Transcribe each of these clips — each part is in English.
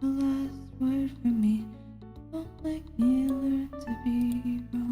the last word for me. Don't make me learn to be wrong.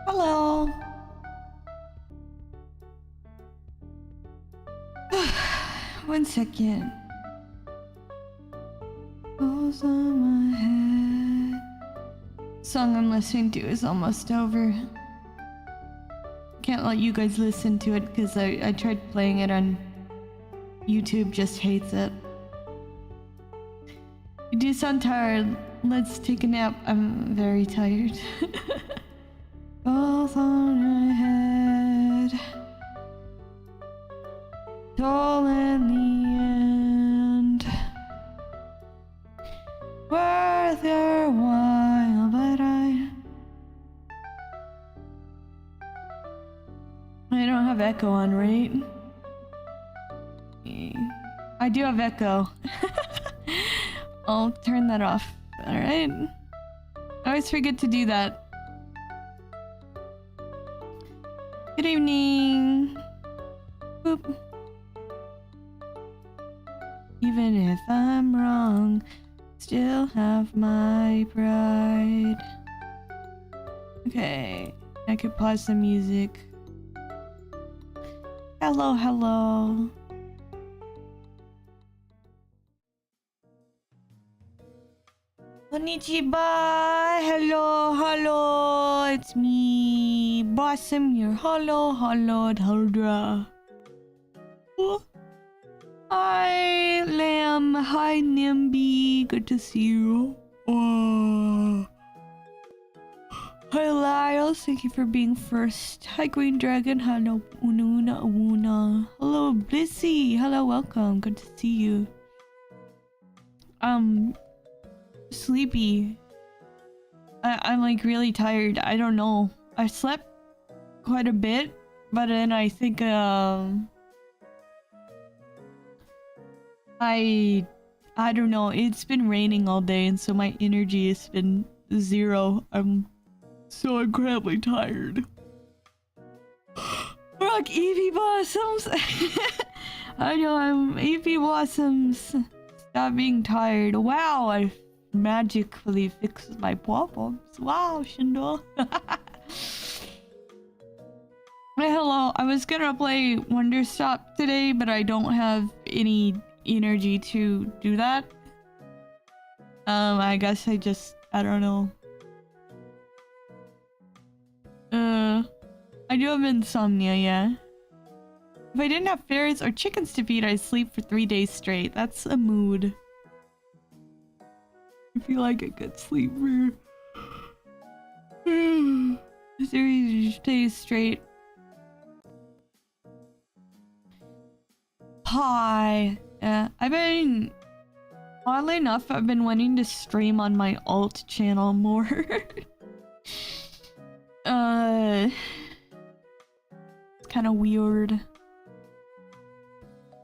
Hello. One second. Balls on my head. Song I'm listening to is almost over. Can't let you guys listen to it because I tried playing it on YouTube, just hates it. You do sound tired. Let's take a nap. I'm very tired. Balls on my head. All in the end. Worth your while, but I don't have echo on, right? I do have echo. I'll turn that off. Alright. I always forget to do that. Good evening. Boop. Even if I'm wrong, still have my pride. Okay, I could pause the music. Hello, hello. Konnichiwa. Hello, hello. It's me, Blossom, your hello, Huldra. Oh. Hi, Lamb. Hi, Nimby. Good to see you. Oh. Hi, Lyles. Thank you for being first. Hi, Green Dragon. Hello, Una. Hello, Blissy. Hello, welcome. Good to see you. Sleepy. I'm like really tired. I don't know. I slept quite a bit, but then I think I don't know. It's been raining all day, and so my energy has been zero. I'm so incredibly tired. Rock Eevee Blossoms. I know I'm Eevee Blossoms. Stop being tired. Wow, I magically fixed my problems. Wow, Shindo. Hello. I was gonna play Wonder Stop today, but I don't have any energy to do that. I guess I don't know. I do have insomnia, yeah. If I didn't have ferrets or chickens to feed, I'd sleep for 3 days straight. That's a mood. I feel like a good sleeper. 3 days straight. Hi. Yeah, oddly enough, I've been wanting to stream on my alt channel more. It's kind of weird.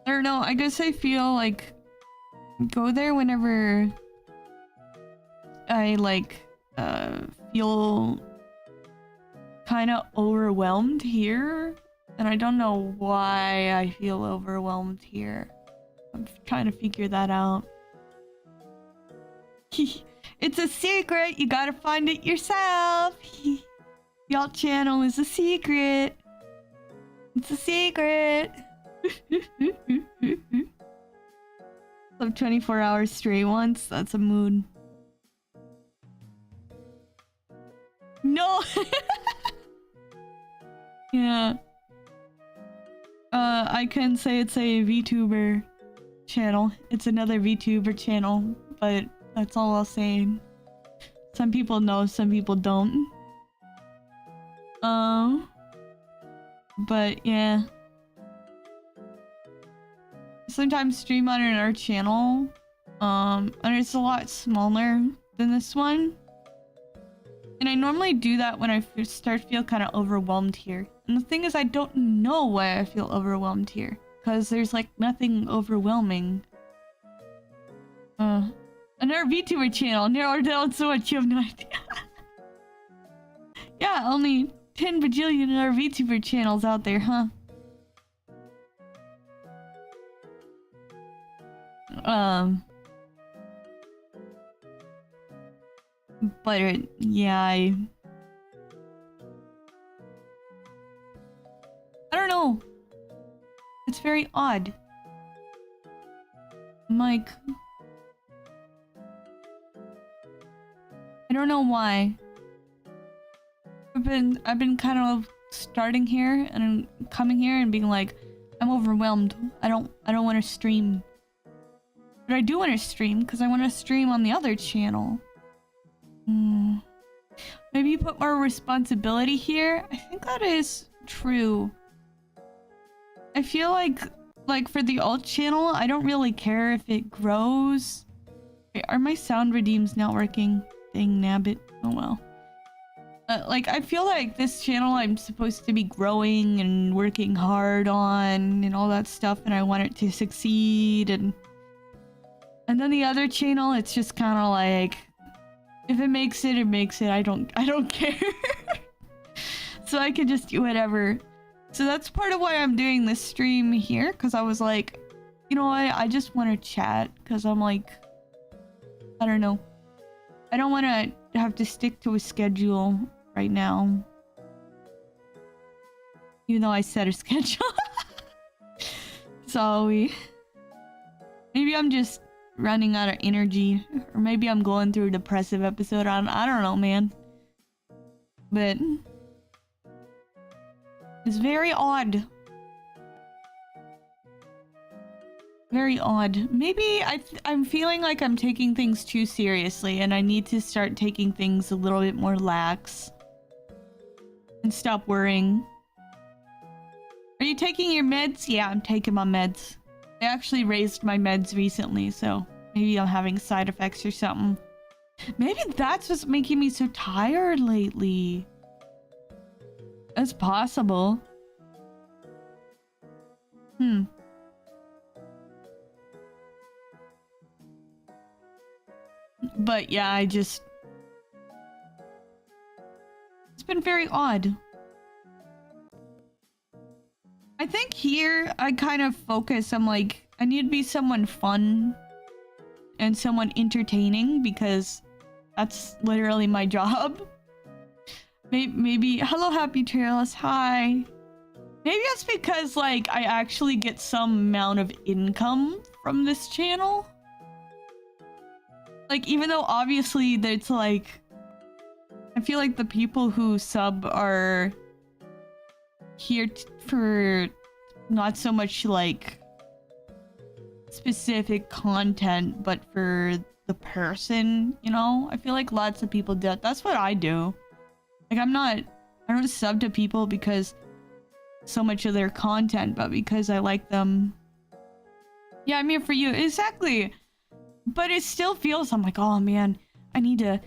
I don't know, I guess I feel like go there whenever I feel kind of overwhelmed here. And I don't know why I feel overwhelmed here. I'm trying to figure that out. It's a secret. You gotta find it yourself. Y'all channel is a secret. It's a secret. Slept 24 hours straight once. That's a mood. No. Yeah. I can say it's a VTuber channel. It's another VTuber channel, but that's all I'll say. Some people know, some people don't. But yeah. sometimes stream on another channel. And it's a lot smaller than this one. And I normally do that when I start to feel kind of overwhelmed here. And the thing is, I don't know why I feel overwhelmed here. Because there's like nothing overwhelming. Another VTuber channel, narrowed down so much you have no idea. Yeah, only 10 bajillion other VTuber channels out there, huh? But yeah, I don't know. It's very odd. I'm like, I don't know why. I've been kind of starting here and coming here and being like, I'm overwhelmed. I don't want to stream. But I do want to stream because I want to stream on the other channel. Maybe you put more responsibility here? I think that is true. I feel like for the alt channel, I don't really care if it grows. Wait, are my sound redeems not working? Dang nabbit. Oh well. Like, I feel like this channel I'm supposed to be growing and working hard on and all that stuff, and I want it to succeed, and then the other channel, it's just kind of like, if it makes it, it makes it. I don't care. So I can just do whatever. So that's part of why I'm doing this stream here, because I was like, you know what, I just want to chat, because I'm like, I don't know. I don't want to have to stick to a schedule right now. Even though I set a schedule. So maybe I'm just running out of energy, or maybe I'm going through a depressive episode. I don't know, man. But it's very odd. Very odd. Maybe I'm feeling like I'm taking things too seriously, and I need to start taking things a little bit more lax and stop worrying. Are you taking your meds? Yeah, I'm taking my meds. I actually raised my meds recently, so maybe I'm having side effects or something. Maybe that's what's making me so tired lately. That's possible. But yeah, it's been very odd. I think here I kind of focus, I'm like, I need to be someone fun and someone entertaining, because that's literally my job. Maybe hello Happy Trails, hi. Maybe that's because like I actually get some amount of income from this channel. Like, even though obviously it's like, I feel like the people who sub are here for not so much like specific content, but for the person, you know? I feel like lots of people do. That's what I do. Like, I don't sub to people because so much of their content, but because I like them. Yeah, I'm here for you. Exactly. But it still feels, I'm like, oh man, I need to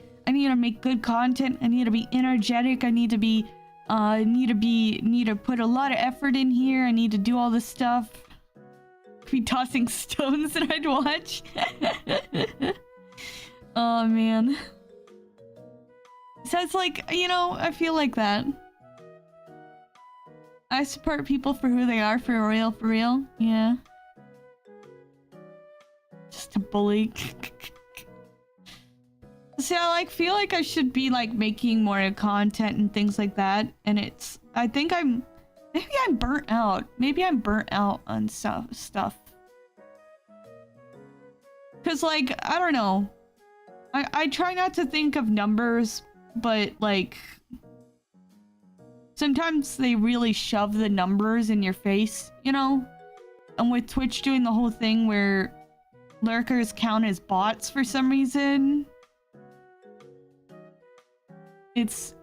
make good content. I need to be energetic. I need to be, need to put a lot of effort in here. I need to do all this stuff. Be tossing stones that I'd watch. Oh man. So it's like, you know, I feel like that. I support people for who they are, for real. Yeah. Just a bully. See, I like feel like I should be like making more content and things like that, and I think maybe I'm burnt out. Maybe I'm burnt out on stuff. Cause like, I don't know. I try not to think of numbers, but like sometimes they really shove the numbers in your face, you know? And with Twitch doing the whole thing where lurkers count as bots for some reason, it's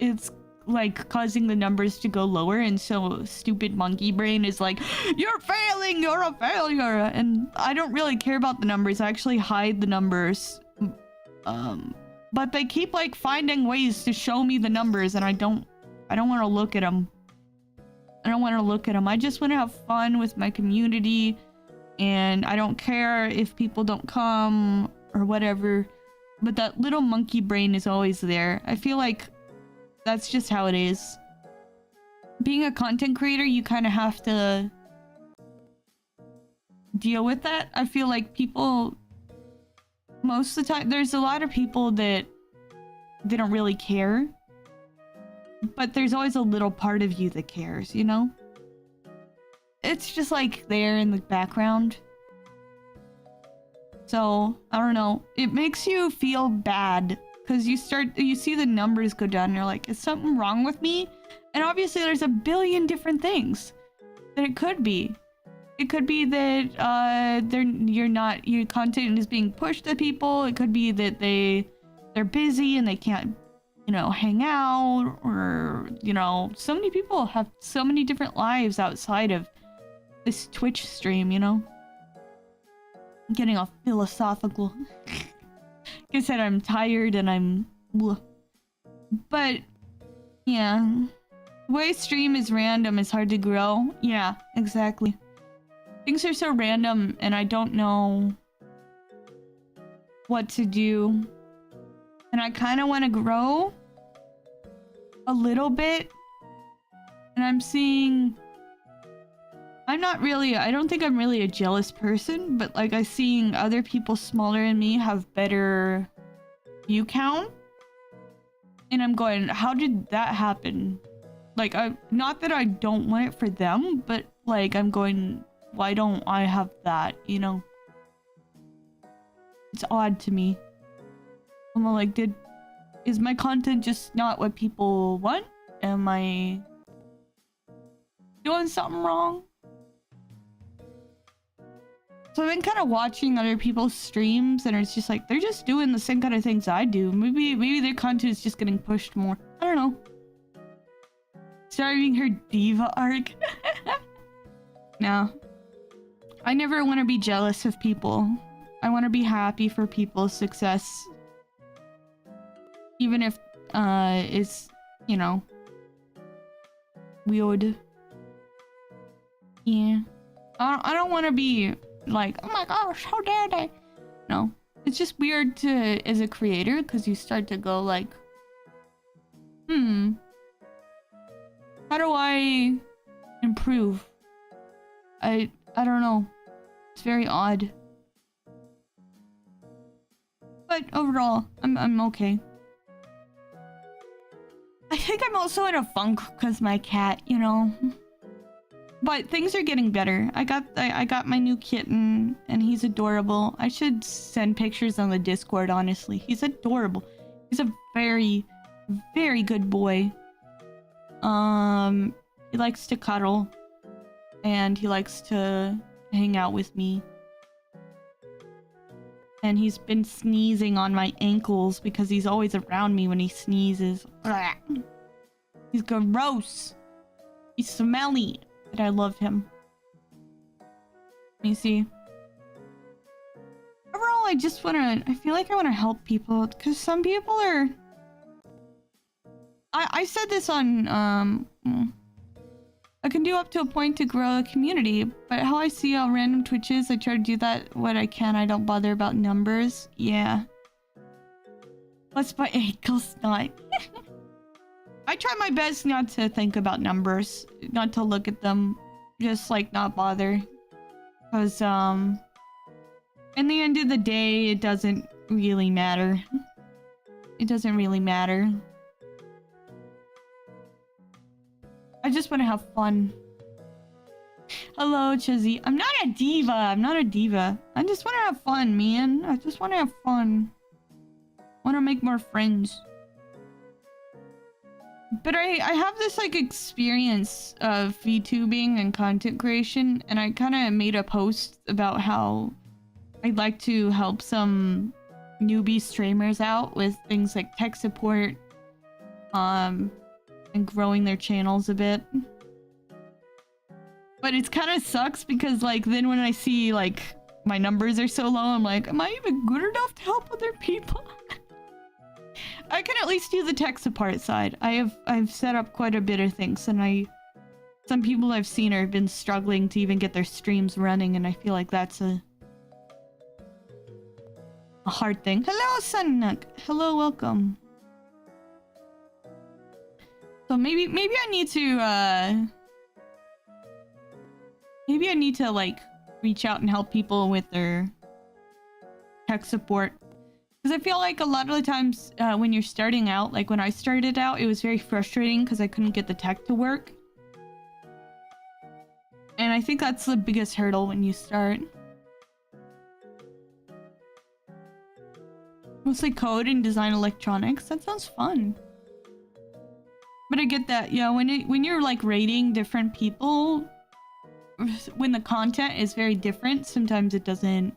like causing the numbers to go lower, and so stupid monkey brain is like, you're failing, you're a failure. And I don't really care about the numbers. I actually hide the numbers. But they keep like finding ways to show me the numbers, and I don't want to look at them. I don't want to look at them. I just want to have fun with my community, and I don't care if people don't come or whatever. But that little monkey brain is always there. I feel like that's just how it is. Being a content creator, you kind of have to deal with that. I feel like people, most of the time, there's a lot of people that they don't really care. But there's always a little part of you that cares, you know? It's just like there in the background. So, I don't know. It makes you feel bad because you see the numbers go down and you're like, is something wrong with me? And obviously there's a billion different things that it could be. It could be that your content is being pushed to people. It could be that they're busy and they can't, you know, hang out, or, you know, so many people have so many different lives outside of this Twitch stream, you know? I'm getting all philosophical. Like I said, I'm tired and I'm... But, yeah. The way stream is random is hard to grow. Yeah, exactly. Things are so random and I don't know what to do. And I kind of want to grow a little bit. And I'm seeing... I don't think I'm really a jealous person, but like I'm seeing other people smaller than me have better view count. And I'm going, how did that happen? Like, not that I don't want it for them, but like I'm going, why don't I have that, you know? It's odd to me. I'm like, is my content just not what people want? Am I doing something wrong? So I've been kind of watching other people's streams, and it's just like, they're just doing the same kind of things I do. Maybe their content is just getting pushed more. I don't know. Starting her diva arc. No. I never want to be jealous of people. I want to be happy for people's success. Even if, it's, you know, weird. Yeah. I don't want to be like, oh my gosh, how dare they? No. It's just weird as a creator, because you start to go like, how do I improve? I don't know. It's very odd. But overall, I'm okay. I think I'm also in a funk because my cat, you know. But things are getting better. I got my new kitten, and he's adorable. I should send pictures on the Discord, honestly. He's adorable. He's a very, very good boy. He likes to cuddle, and he likes to hang out with me. And he's been sneezing on my ankles because he's always around me when he sneezes. He's gross. He's smelly. But I love him. Let me see. Overall, I feel like I want to help people, because some people are... I said this on, I can do up to a point to grow a community, but how I see how random Twitches, I try to do that what I can. I don't bother about numbers. Yeah. What's my ankle snot? I try my best not to think about numbers, not to look at them, just like not bother. Because, in the end of the day, it doesn't really matter. It doesn't really matter. I just want to have fun. Hello, Chizzy. I'm not a diva. I'm not a diva. I just want to have fun, man. I just want to have fun. I want to make more friends. But I have this like experience of VTubing and content creation, and I kind of made a post about how I'd like to help some newbie streamers out with things like tech support, and and growing their channels a bit. But it kind of sucks because, like, then when I see, like, my numbers are so low, I'm like, am I even good enough to help other people? I can at least do the tech support side. I've set up quite a bit of things, and some people I've seen have been struggling to even get their streams running, and I feel like that's a hard thing. Hello, Sunnuk. Hello, welcome. So maybe I need to maybe I need to like reach out and help people with their tech support. Because I feel like a lot of the times when you're starting out, like when I started out, it was very frustrating because I couldn't get the tech to work. And I think that's the biggest hurdle when you start. Mostly code and design electronics. That sounds fun. But I get that, yeah, when you're like rating different people, when the content is very different, sometimes it doesn't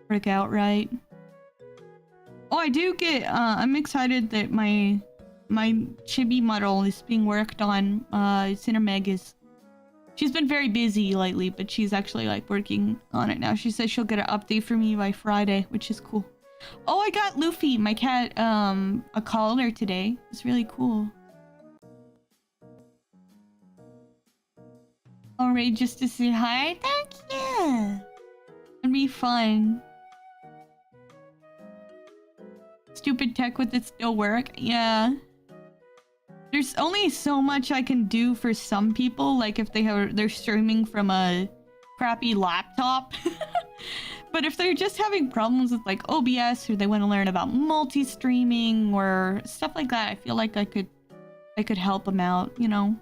work out right. Oh, I do get, I'm excited that my chibi model is being worked on. Cinemeg she's been very busy lately, but she's actually like working on it now. She says she'll get an update for me by Friday, which is cool. Oh, I got Luffy, my cat, a collar today. It's really cool. Alright, just to say hi. Thank you. It'd be fun. Stupid tech with it still work. Yeah. There's only so much I can do for some people, like if they're streaming from a crappy laptop. But if they're just having problems with like OBS, or they want to learn about multi-streaming or stuff like that, I feel like I could help them out, you know.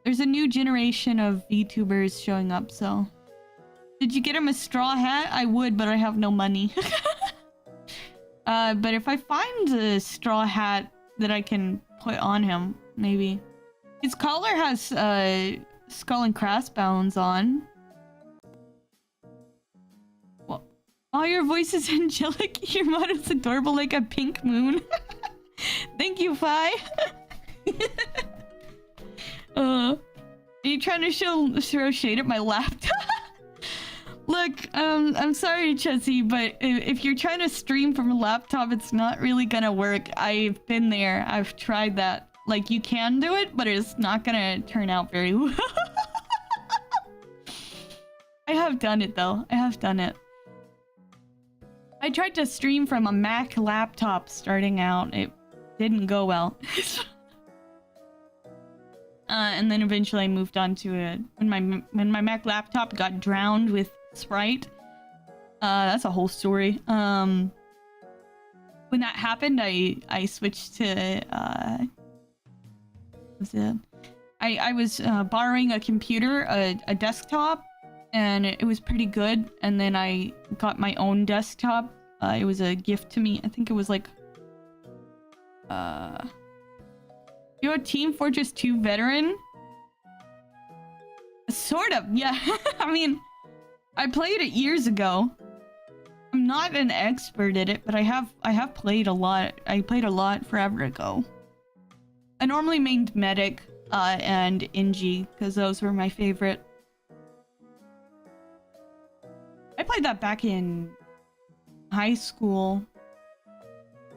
There's a new generation of VTubers showing up, so. Did you get him a straw hat? I would, but I have no money. But if I find a straw hat that I can put on him, maybe. His collar has skull and crossbones on. Well, oh, your voice is angelic. Your model's adorable like a pink moon. Thank you, Fi. Are you trying to throw shade at my laptop? Look, I'm sorry, Chessie, but if you're trying to stream from a laptop, it's not really gonna work. I've been there. I've tried that. Like, you can do it, but it's not gonna turn out very well. I have done it, though. I have done it. I tried to stream from a Mac laptop starting out. It didn't go well. And then eventually I moved on to it. When my Mac laptop got drowned with Sprite. That's a whole story. When that happened, I switched to I was borrowing a computer, a desktop, and it was pretty good. And then I got my own desktop. It was a gift to me. I think it was like you're a Team Fortress 2 veteran? Sort of, yeah. I mean, I played it years ago. I'm not an expert at it, but I have played a lot. I played a lot forever ago. I normally mained Medic and Inji, because those were my favorite. I played that back in high school.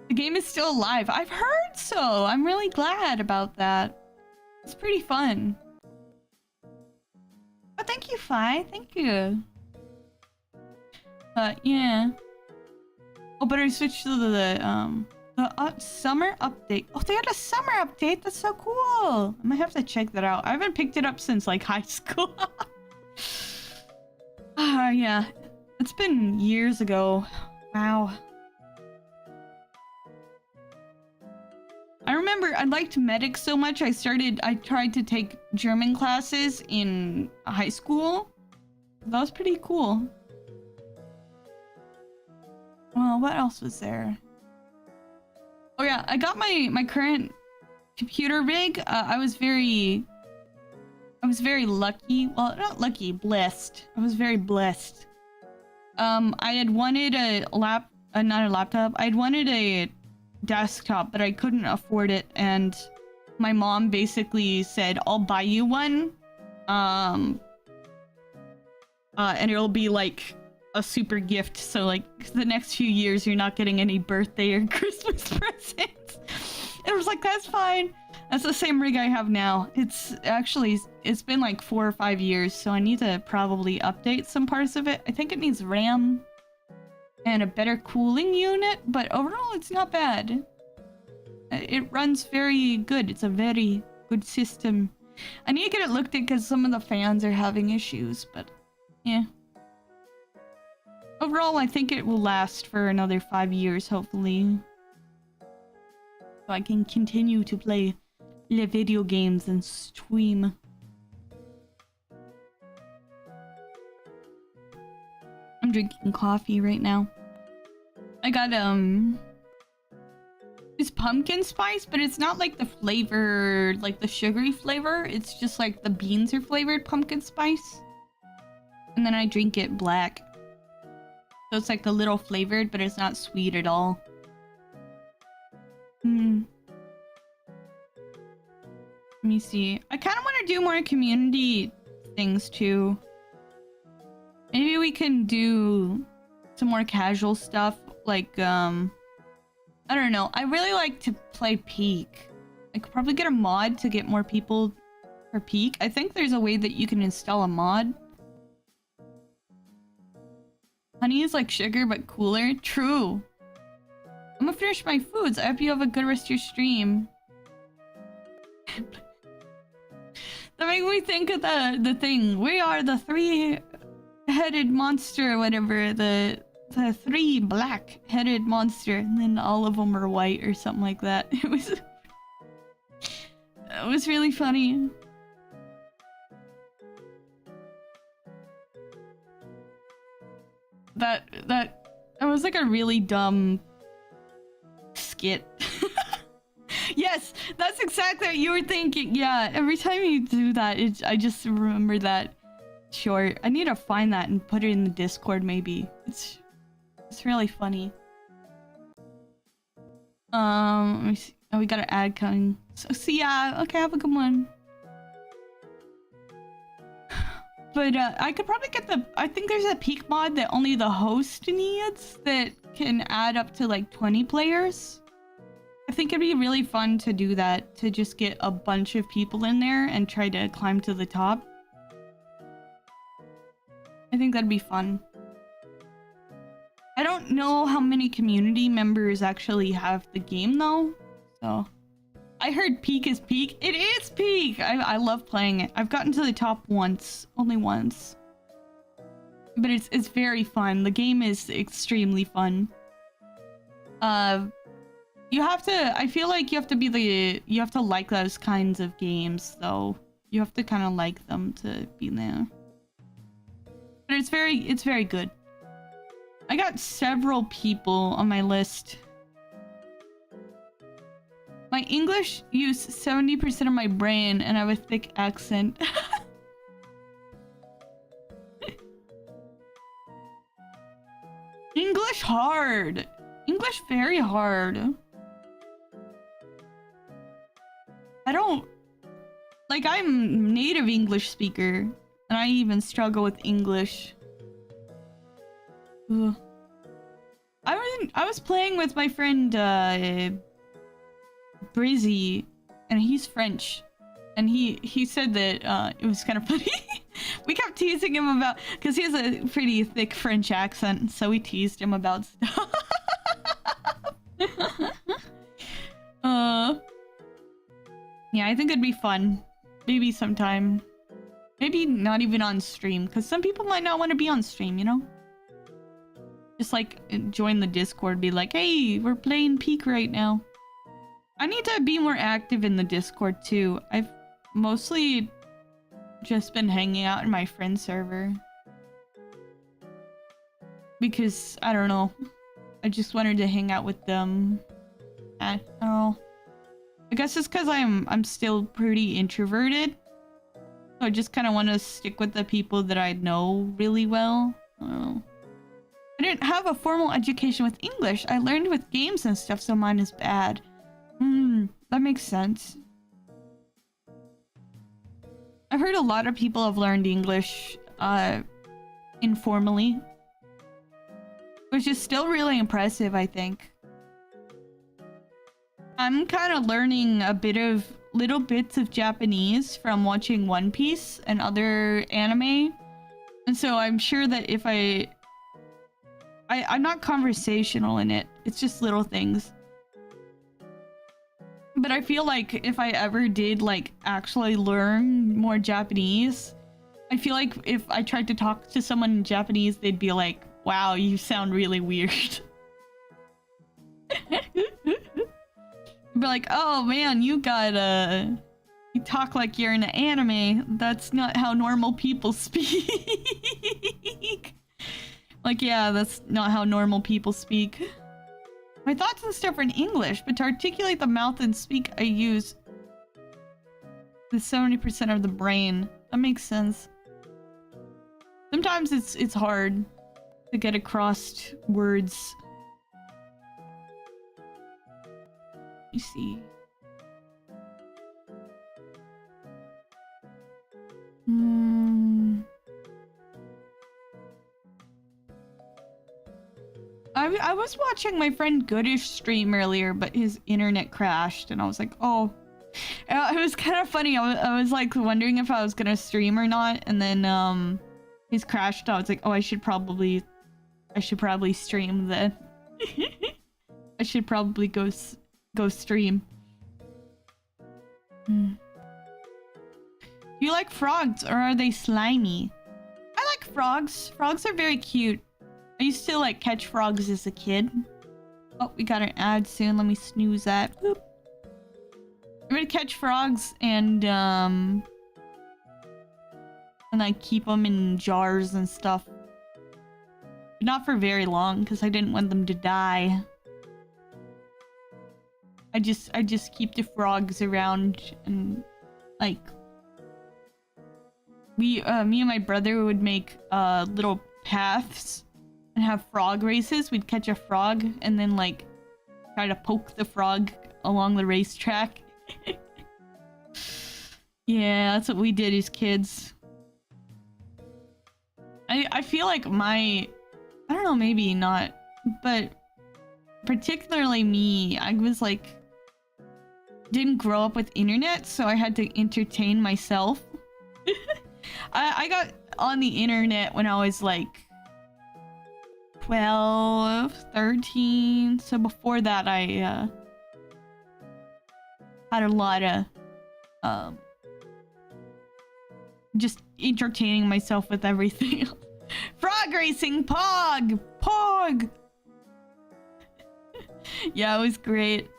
The game is still alive. I've heard so. I'm really glad about that. It's pretty fun. Oh, thank you, Fi. Thank you. Yeah. Oh, but I switched to the summer update. Oh, they had a summer update. That's so cool. I might have to check that out. I haven't picked it up since like high school. Yeah. It's been years ago. Wow. I remember I liked Medic so much I tried to take German classes in high school. That was pretty cool. Well, what else was there? Oh yeah, I got my current computer rig. I was very lucky. Well, not lucky, blessed. I was very blessed. I had wanted not a laptop. I had wanted a desktop, but I couldn't afford it, and my mom basically said, I'll buy you one. And it'll be like a super gift. So like the next few years, you're not getting any birthday or Christmas presents. And I was like, that's fine. That's the same rig I have now. It's been like 4 or 5 years. So I need to probably update some parts of it. I think it needs RAM and a better cooling unit, but overall it's not bad. It runs very good. It's a very good system. I need to get it looked at because some of the fans are having issues, but yeah. Overall, I think it will last for another 5 years, hopefully. So I can continue to play the video games and stream. I'm drinking coffee right now. I got, it's pumpkin spice, but it's not like the flavor, like the sugary flavor. It's just like the beans are flavored pumpkin spice. And then I drink it black. So it's like a little flavored, but it's not sweet at all. Let me see. I kind of want to do more community things too. Maybe we can do some more casual stuff, like, I don't know. I really like to play Peak. I could probably get a mod to get more people for Peak. I think there's a way that you can install a mod. Honey is like sugar, but cooler. True. I'm gonna finish my foods. I hope you have a good rest of your stream. That made me think of the thing. We are the three-headed monster, or whatever. The three black-headed monster, and then all of them are white or something like that. It was really funny. That was like a really dumb skit. Yes, that's exactly what you were thinking. Yeah, every time you do that, I just remember that short. I need to find that and put it in the Discord maybe. It's really funny. Let me see. Oh, we got an ad coming. So see ya. Okay, have a good one. But I could probably get I think there's a Peak mod that only the host needs that can add up to like 20 players. I think it'd be really fun to do that, to just get a bunch of people in there and try to climb to the top. I think that'd be fun. I don't know how many community members actually have the game though, so... I heard Peak is Peak. It is Peak! I love playing it. I've gotten to the top once. Only once. But it's very fun. The game is extremely fun. You have to... I feel like you have to be you have to like those kinds of games, though. You have to kind of like them to be there. But it's very good. I got several people on my list. My English used 70% of my brain and I have a thick accent. English hard. English very hard. I don't... Like, I'm native English speaker. And I even struggle with English. Ugh. I was playing with my friend, Brizzy, and he's French, and he said that it was kind of funny. We kept teasing him about, because he has a pretty thick French accent, so we teased him about stuff. Yeah, I think it'd be fun. Maybe sometime. Maybe not even on stream, because some people might not want to be on stream, you know? Just like join the Discord, be like, hey, we're playing Peak right now. I need to be more active in the Discord too. I've mostly just been hanging out in my friend server. Because, I don't know. I just wanted to hang out with them. I don't know. I guess it's because I'm still pretty introverted. So I just kind of want to stick with the people that I know really well. I don't know. I didn't have a formal education with English. I learned with games and stuff, so mine is bad. That makes sense. I've heard a lot of people have learned English informally, which is still really impressive, I think. I'm kind of learning a bit of little bits of Japanese from watching One Piece and other anime. And so I'm sure that if I'm not conversational in it. It's just little things. But I feel like if I ever did like actually learn more Japanese, I feel like if I tried to talk to someone in Japanese, they'd be like, wow, you sound really weird. Be like, oh man, you talk like you're in an anime. That's not how normal people speak. Like, yeah, that's not how normal people speak. My thoughts and stuff are in English, but to articulate the mouth and speak, I use the 70% of the brain. That makes sense. Sometimes it's hard to get across words. You see. I was watching my friend Goodish stream earlier, but his internet crashed, and I was like, oh. It was kind of funny. I was like wondering if I was gonna stream or not, and then he's crashed. I was like, oh, I should probably stream then. I should probably go stream. Do you like frogs, or are they slimy? I like frogs. Frogs are very cute. I used to like catch frogs as a kid. Oh, we got an ad soon. Let me snooze that. Boop. I'm gonna catch frogs and I keep them in jars and stuff. But not for very long because I didn't want them to die. I just keep the frogs around, and like me and my brother would make little paths and have frog races. We'd catch a frog and then like try to poke the frog along the racetrack. Yeah, that's what we did as kids. I feel like I don't know, maybe not, but particularly me, I was like, didn't grow up with internet, so I had to entertain myself. I got on the internet when I was like 12, 13, so before that I had a lot of just entertaining myself with everything. Frog racing, Pog! Pog! Yeah, it was great.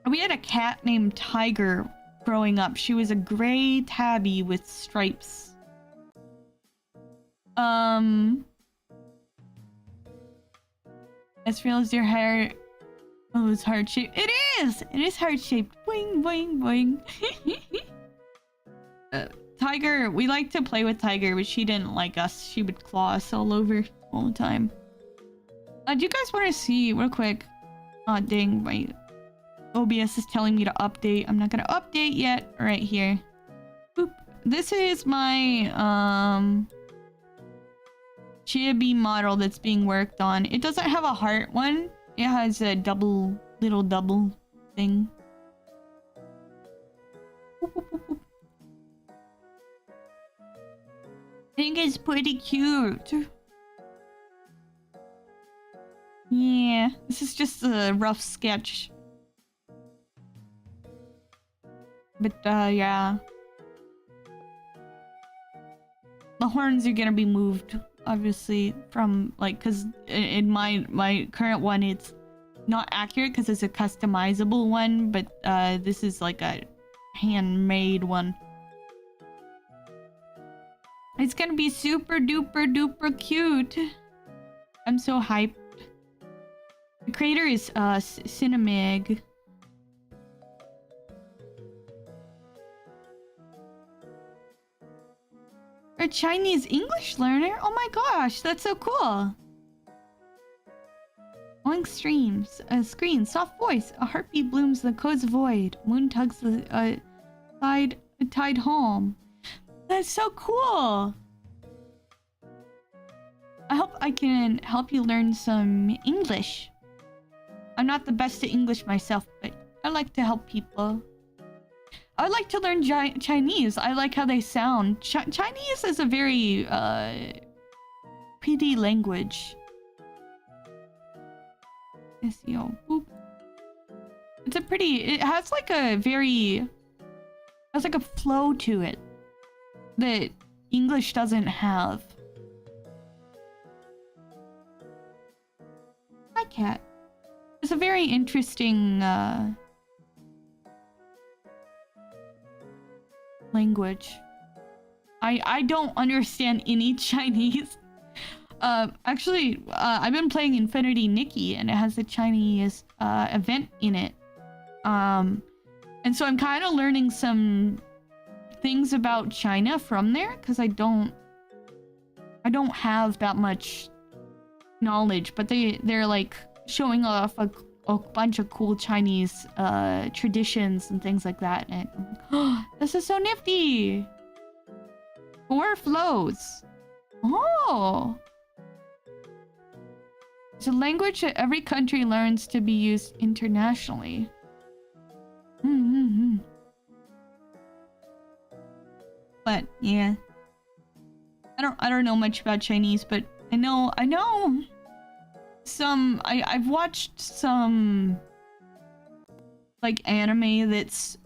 We had a cat named Tiger growing up. She was a gray tabby with stripes. As real as your hair. Oh, it's heart-shaped. It is! It is heart-shaped. Boing, boing, boing. Tiger, we like to play with Tiger, but she didn't like us. She would claw us all over all the time. Do you guys want to see, real quick? Oh, dang, my OBS is telling me to update. I'm not gonna update yet. Right here. Boop. This is my, chibi model that's being worked on. It doesn't have a heart one. It has a little double thing. I think it's pretty cute. Yeah, this is just a rough sketch. But, yeah. The horns are gonna be moved, obviously, from, like, because in my current one, it's not accurate because it's a customizable one, but, this is like a handmade one. It's gonna be super duper duper cute. I'm so hyped. The creator is, Cinemag. A Chinese English learner? Oh my gosh, that's so cool. Long streams, a screen, soft voice, a heartbeat blooms the code's void. Moon tugs the tied home. That's so cool. I hope I can help you learn some English. I'm not the best at English myself, but I like to help people. I would like to learn Chinese. I like how they sound. Chinese is a very pretty language. SEO. Boop. It's a pretty. It has like a very. Has like a flow to it that English doesn't have. Hi, cat. It's a very interesting language. I don't understand any Chinese. Actually, I've been playing Infinity Nikki, and it has a Chinese event in it. And so I'm kind of learning some things about China from there, because I don't have that much knowledge, but they're like showing off a bunch of cool Chinese traditions and things like that. And I'm like, oh, this is so nifty. 4 flows. Oh. It's a language that every country learns to be used internationally. But yeah, I don't know much about Chinese, but I know some. I've watched some like anime that's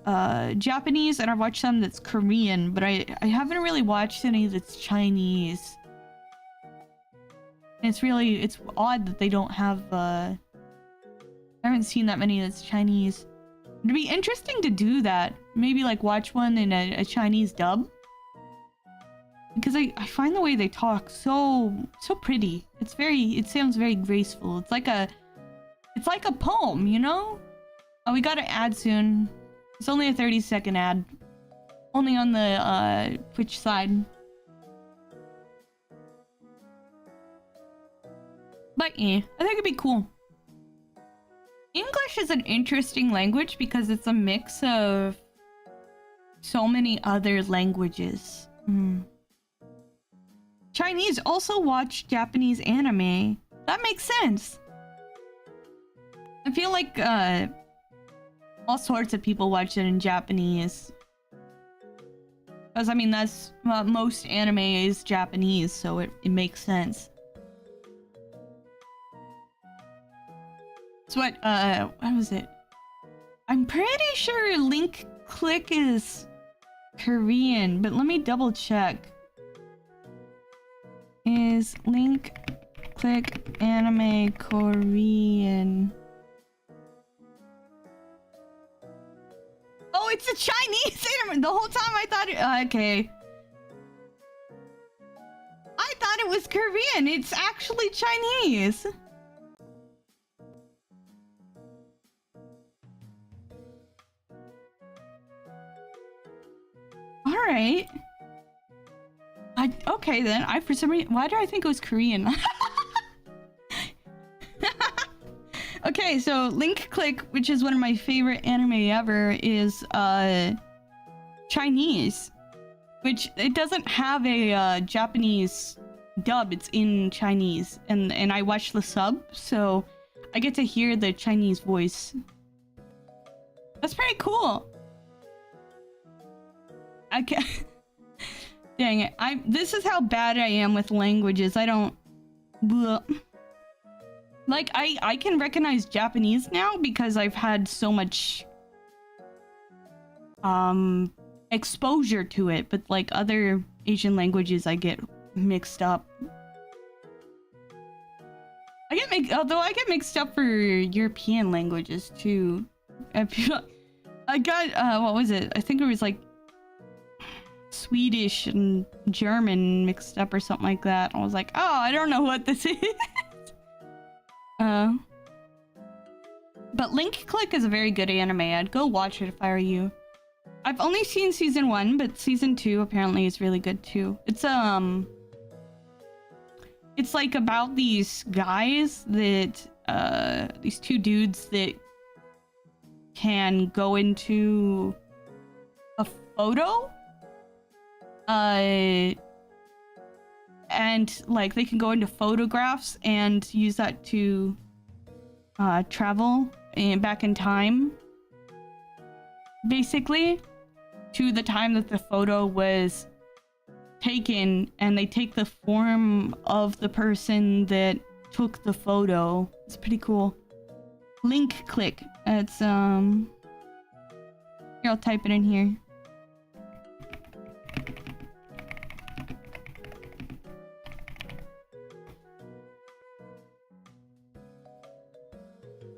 Japanese, and I've watched some that's Korean, but I haven't really watched any that's Chinese. And it's odd that they don't have I haven't seen that many that's Chinese. It'd be interesting to do that. Maybe like watch one in a Chinese dub. Because I find the way they talk so pretty. It sounds very graceful. It's like a poem, you know? Oh, we got an ad soon. It's only a 30-second ad. Only on the Twitch side. But yeah, I think it'd be cool. English is an interesting language because it's a mix of so many other languages. Chinese also watch Japanese anime. That makes sense. I feel like all sorts of people watch it in Japanese. Because I mean that's most anime is Japanese, so it makes sense. So what was it? I'm pretty sure Link Click is Korean, but let me double check. Is Link Click anime Korean? Oh, it's a Chinese anime! The whole time I thought it... okay. I thought it was Korean! It's actually Chinese! Alright. Okay then, for some reason, why did I think it was Korean? Okay, so Link Click, which is one of my favorite anime ever, is Chinese. Which, it doesn't have a Japanese dub, it's in Chinese. And I watch the sub, so I get to hear the Chinese voice. That's pretty cool. I can't... Dang it. This is how bad I am with languages. I don't... Bleh. Like, I can recognize Japanese now because I've had so much... exposure to it. But, like, other Asian languages I get mixed up. Although I get mixed up for European languages, too. I got, what was it? I think it was, like... Swedish and German mixed up or something like that. I was like, oh, I don't know what this is. But Link Click is a very good anime. I'd go watch it if I were you. I've only seen season 1, but season 2 apparently is really good too. It's like about these guys that these 2 dudes that can go into photo. And like they can go into photographs and use that to travel back in time, basically, to the time that the photo was taken, and they take the form of the person that took the photo. It's pretty cool. Link click. It's here, I'll type it in here.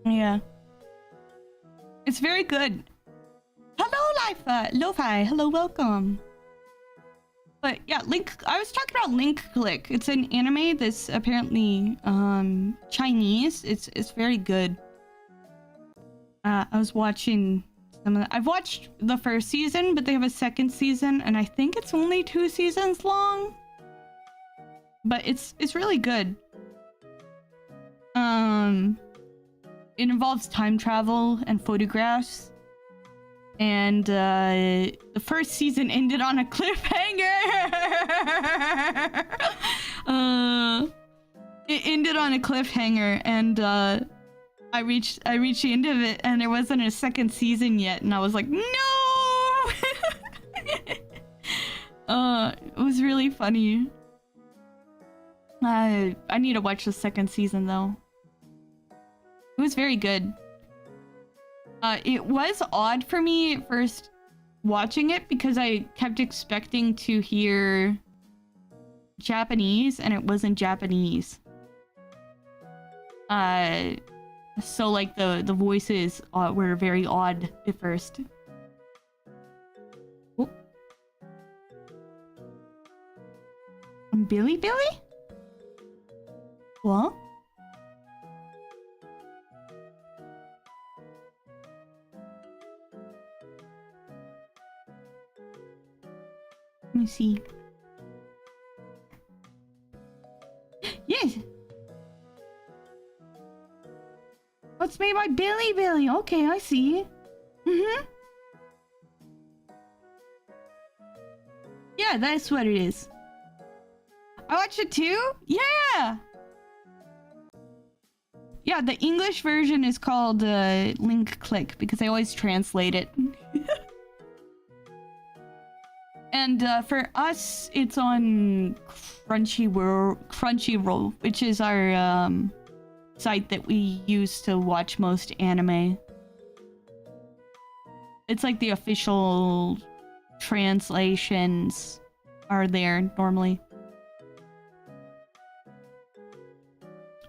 Yeah. It's very good. Hello, Lo-Fi. Hello, welcome. But yeah, I was talking about Link Click. It's an anime that's apparently Chinese. It's very good. I was watching some of I've watched the first season, but they have a second season, and I think it's only 2 seasons long. But it's really good. It involves time travel and photographs. And the first season ended on a cliffhanger. It ended on a cliffhanger, and I reached the end of it, and there wasn't a second season yet, and I was like, no. It was really funny. I need to watch the second season though. It was very good. It was odd for me at first watching it because I kept expecting to hear Japanese, and it wasn't Japanese. So like the voices were very odd at first. Oh. Billy? What? Let me see. Yes. What's made by Billy? Okay, I see. Yeah, that's what it is. I watched it too? Yeah! Yeah, the English version is called Link Click because I always translate it. And for us, it's on Crunchyroll, which is our site that we use to watch most anime. It's like the official translations are there normally.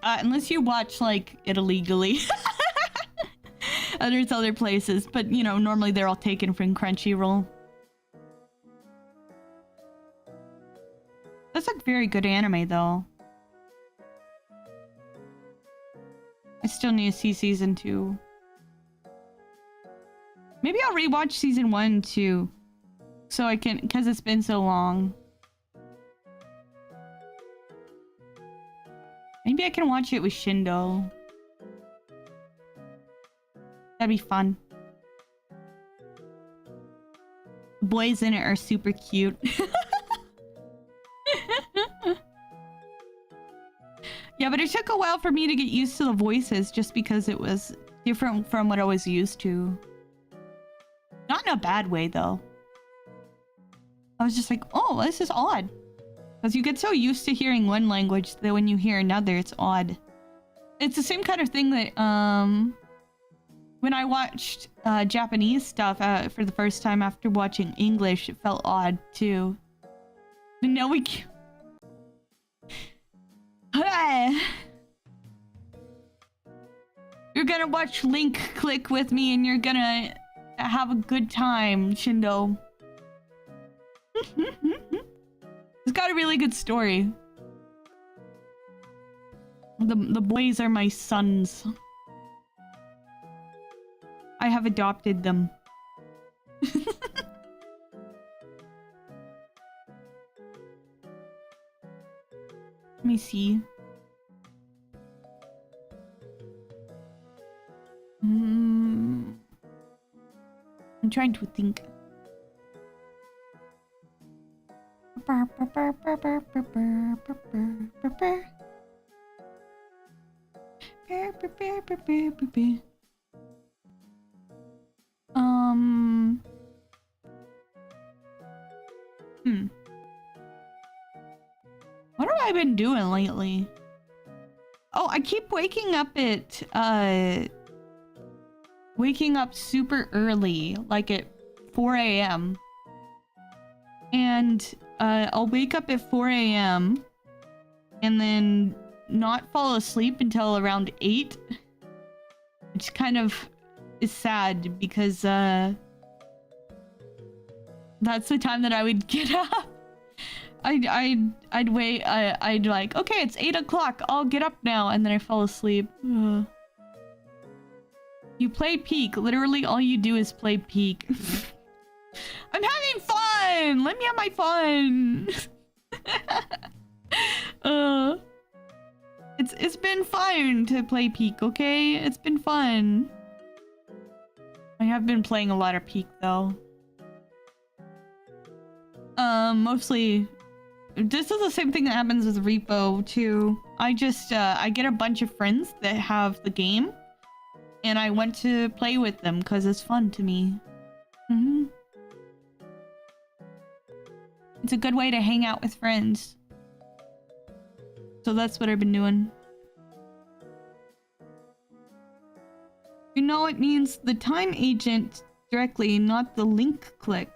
Unless you watch like it illegally. There's other places, but you know, normally they're all taken from Crunchyroll. That's a very good anime, though. I still need to see season 2. Maybe I'll rewatch season 1 too, so I can, because it's been so long. Maybe I can watch it with Shindo. That'd be fun. The boys in it are super cute. Yeah, but it took a while for me to get used to the voices just because it was different from what I was used to. Not in a bad way, though. I was just like, oh, this is odd. Because you get so used to hearing one language that when you hear another, it's odd. It's the same kind of thing that, when I watched Japanese stuff for the first time after watching English, it felt odd, too. But now we... You're gonna watch Link Click with me and you're gonna have a good time, Shindo. It's got a really good story. The boys are my sons. I have adopted them. Let me see. I'm trying to think. What have I been doing lately? Oh, I keep waking up super early, like at 4 a.m. And I'll wake up at 4 a.m. and then not fall asleep until around 8. Which kind of is sad because that's the time that I would get up. I'd wait. I'd like, okay, it's 8 o'clock. I'll get up now, and then I fall asleep. Ugh. You play Peak. Literally, all you do is play Peak. I'm having fun. Let me have my fun. It's been fun to play Peak. Okay, it's been fun. I have been playing a lot of Peak though. Mostly. This is the same thing that happens with Repo too. I just I get a bunch of friends that have the game, and I want to play with them because it's fun to me. It's a good way to hang out with friends. So that's what I've been doing. You know, it means the time agent directly, not the link click.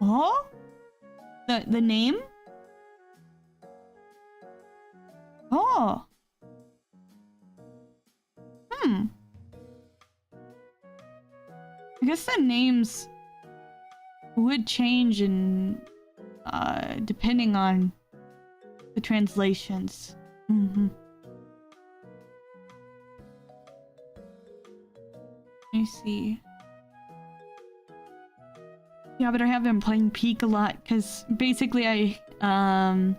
Huh? The name? Oh. I guess the names would change in depending on the translations. Let me see. Yeah, but I have been playing Peak a lot because basically I've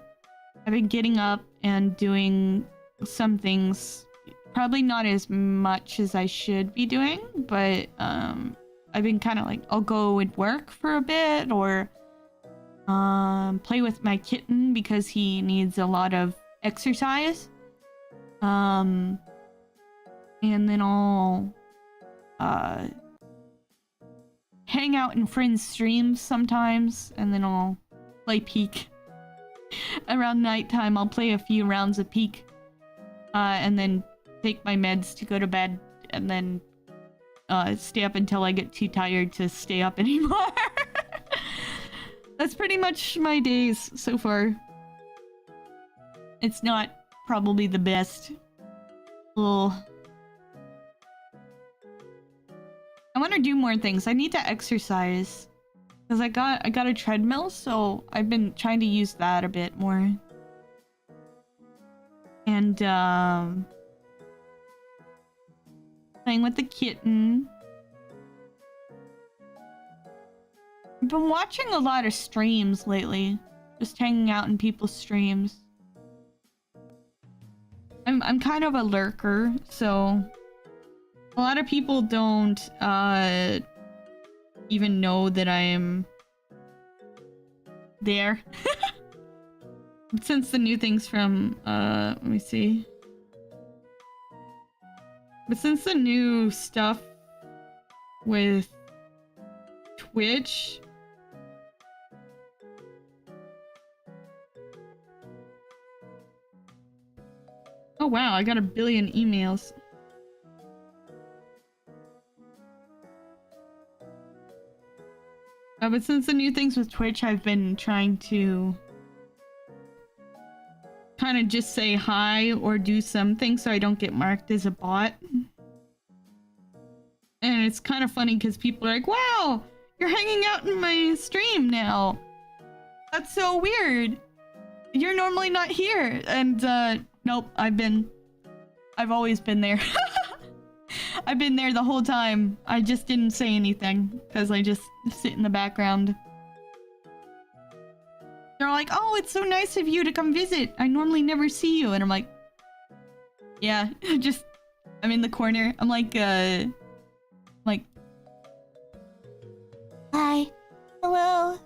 been getting up and doing some things, probably not as much as I should be doing, but I've been kind of like, I'll go and work for a bit or play with my kitten because he needs a lot of exercise. And then I'll hang out in friends' streams sometimes, and then I'll play Peak. Around nighttime, I'll play a few rounds of Peak, and then take my meds to go to bed, and then stay up until I get too tired to stay up anymore. That's pretty much my days so far. It's not probably the best. Ugh. I want to do more things. I need to exercise. Because I got a treadmill, so I've been trying to use that a bit more. And playing with the kitten. I've been watching a lot of streams lately. Just hanging out in people's streams. I'm kind of a lurker, so a lot of people don't even know that I'm there. Since the new things from let me see. But since the new stuff with Twitch, oh wow, I got 1 billion emails. But since the new things with Twitch, I've been trying to kind of just say hi or do something so I don't get marked as a bot. And it's kind of funny because people are like, wow, you're hanging out in my stream now. That's so weird. You're normally not here. And nope, I've always been there. I've been there the whole time. I just didn't say anything because I just sit in the background. They're like, oh, it's so nice of you to come visit. I normally never see you. And I'm like, yeah, just, I'm in the corner. I'm like, hi, hello,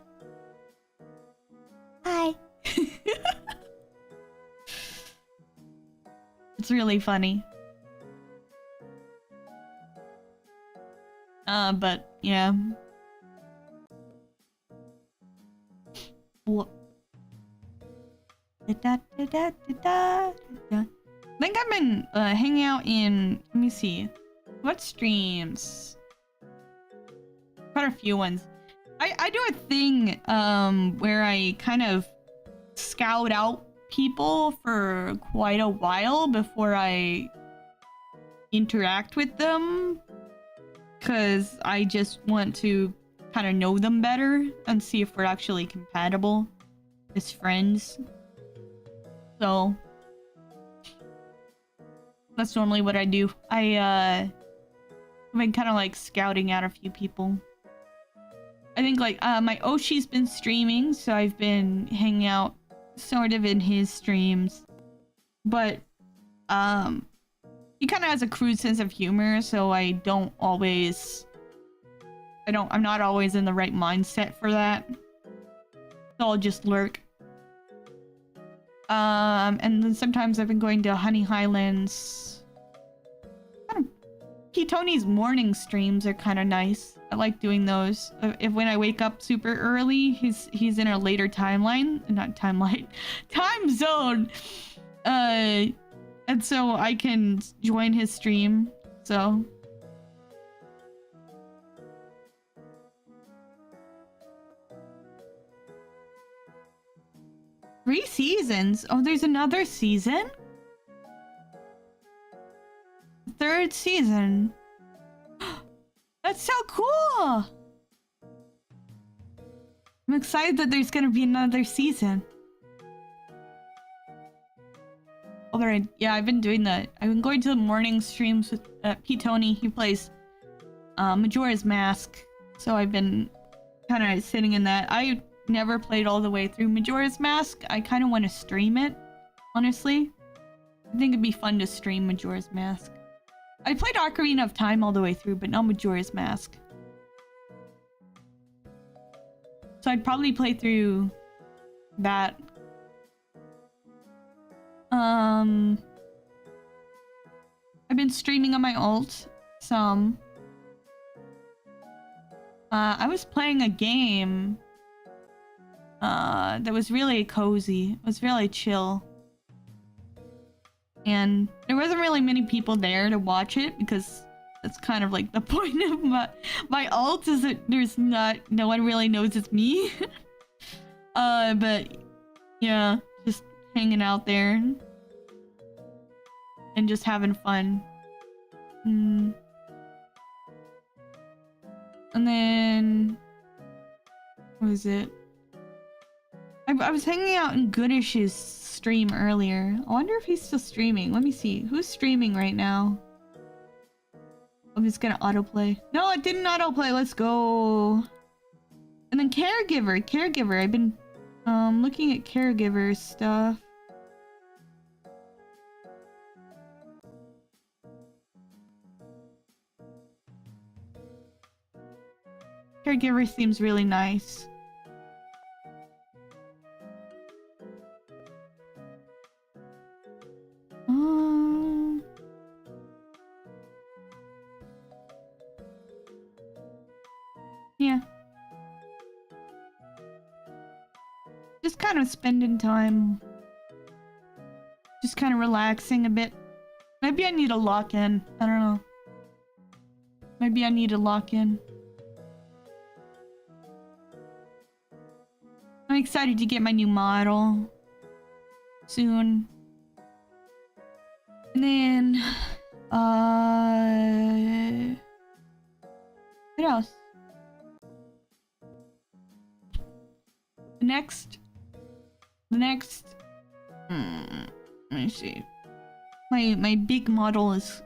Hi. It's really funny. But yeah. What? I think I've been hanging out in. Let me see. What streams? Quite a few ones. I do a thing where I kind of scout out people for quite a while before I interact with them, because I just want to kind of know them better and see if we're actually compatible as friends. So that's normally what I do. I've been kind of like scouting out a few people. I think like my Oshi's been streaming, so I've been hanging out sort of in his streams. But he kind of has a crude sense of humor, so I'm not always in the right mindset for that. So I'll just lurk. And then sometimes I've been going to Honey Highlands. Tony's morning streams are kind of nice. I like doing those. When I wake up super early, he's in a later time zone. And so I can join his stream. So 3 seasons? Oh, there's another season? 3rd season. That's so cool! I'm excited that there's gonna be another season. Alright, yeah, I've been doing that. I've been going to the morning streams with Tony. He plays Majora's Mask. So I've been kind of sitting in that. I never played all the way through Majora's Mask. I kind of want to stream it, honestly. I think it'd be fun to stream Majora's Mask. I played Ocarina of Time all the way through, but not Majora's Mask. So I'd probably play through that. I've been streaming on my alt some. I was playing a game that was really cozy. It was really chill. And there wasn't really many people there to watch it, because that's kind of like the point of my alt, is that there's no one really knows it's me. But yeah, just hanging out there and just having fun. And then what was it? I was hanging out in Goodish's stream earlier. I wonder if he's still streaming. Let me see. Who's streaming right now? I'm just gonna autoplay. No, it didn't autoplay. Let's go. And then Caregiver. I've been looking at Caregiver stuff. Caregiver seems really nice. Yeah. Just kind of spending time. Just kind of relaxing a bit. Maybe I need to lock in. I don't know. Maybe I need to lock in. I'm excited to get my new model soon. And then what else? The next let me see. My big model is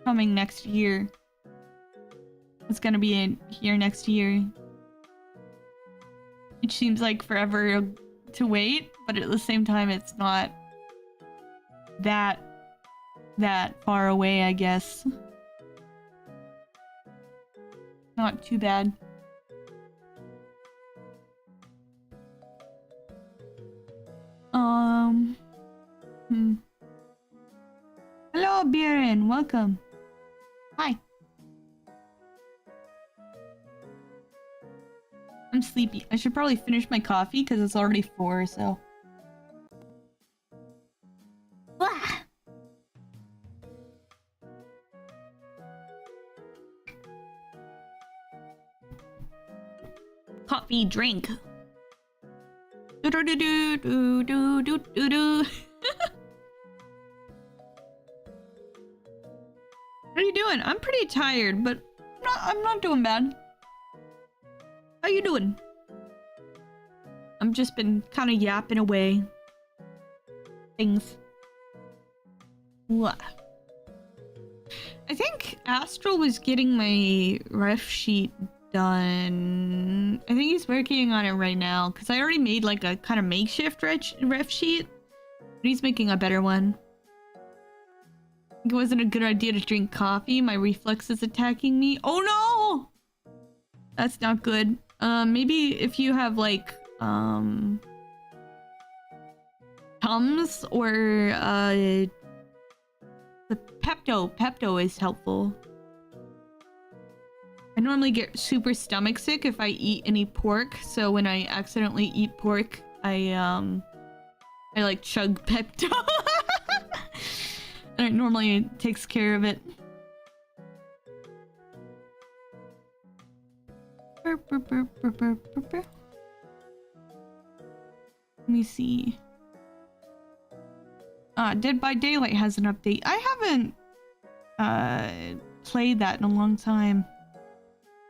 coming next year. It's gonna be in here next year. It seems like forever to wait, but at the same time it's not that far away, I guess. Not too bad. Hmm. Hello, Biren. Welcome. Hi. I'm sleepy. I should probably finish my coffee because it's already 4, so. Ah! Coffee drink. Do do do do do do do do. What are you doing? I'm pretty tired, but I'm not doing bad. How you doing? I'm just been kind of yapping away. Things. What? I think Astral was getting my ref sheet done. I think he's working on it right now because I already made like a kind of makeshift ref sheet, but he's making a better one. It wasn't a good idea to drink coffee. My reflex is attacking me. Oh no! That's not good. Maybe if you have like Tums or the Pepto is helpful. I normally get super stomach sick if I eat any pork, so when I accidentally eat pork, I like chug Pepto. And it normally takes care of it. Let me see. Dead by Daylight has an update. I haven't played that in a long time.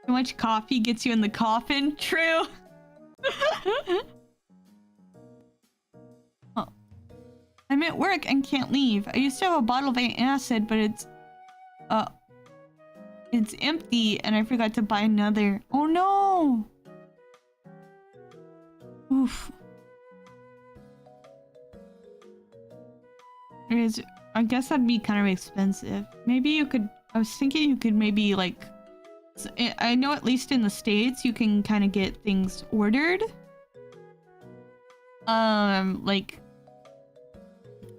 Too much coffee gets you in the coffin. True. Oh. I'm at work and can't leave. I used to have a bottle of acid, but it's empty and I forgot to buy another. Oh no! Oof. I guess that'd be kind of expensive. Maybe you could... I was thinking you could maybe like... I know at least in the States you can kind of get things ordered. Like...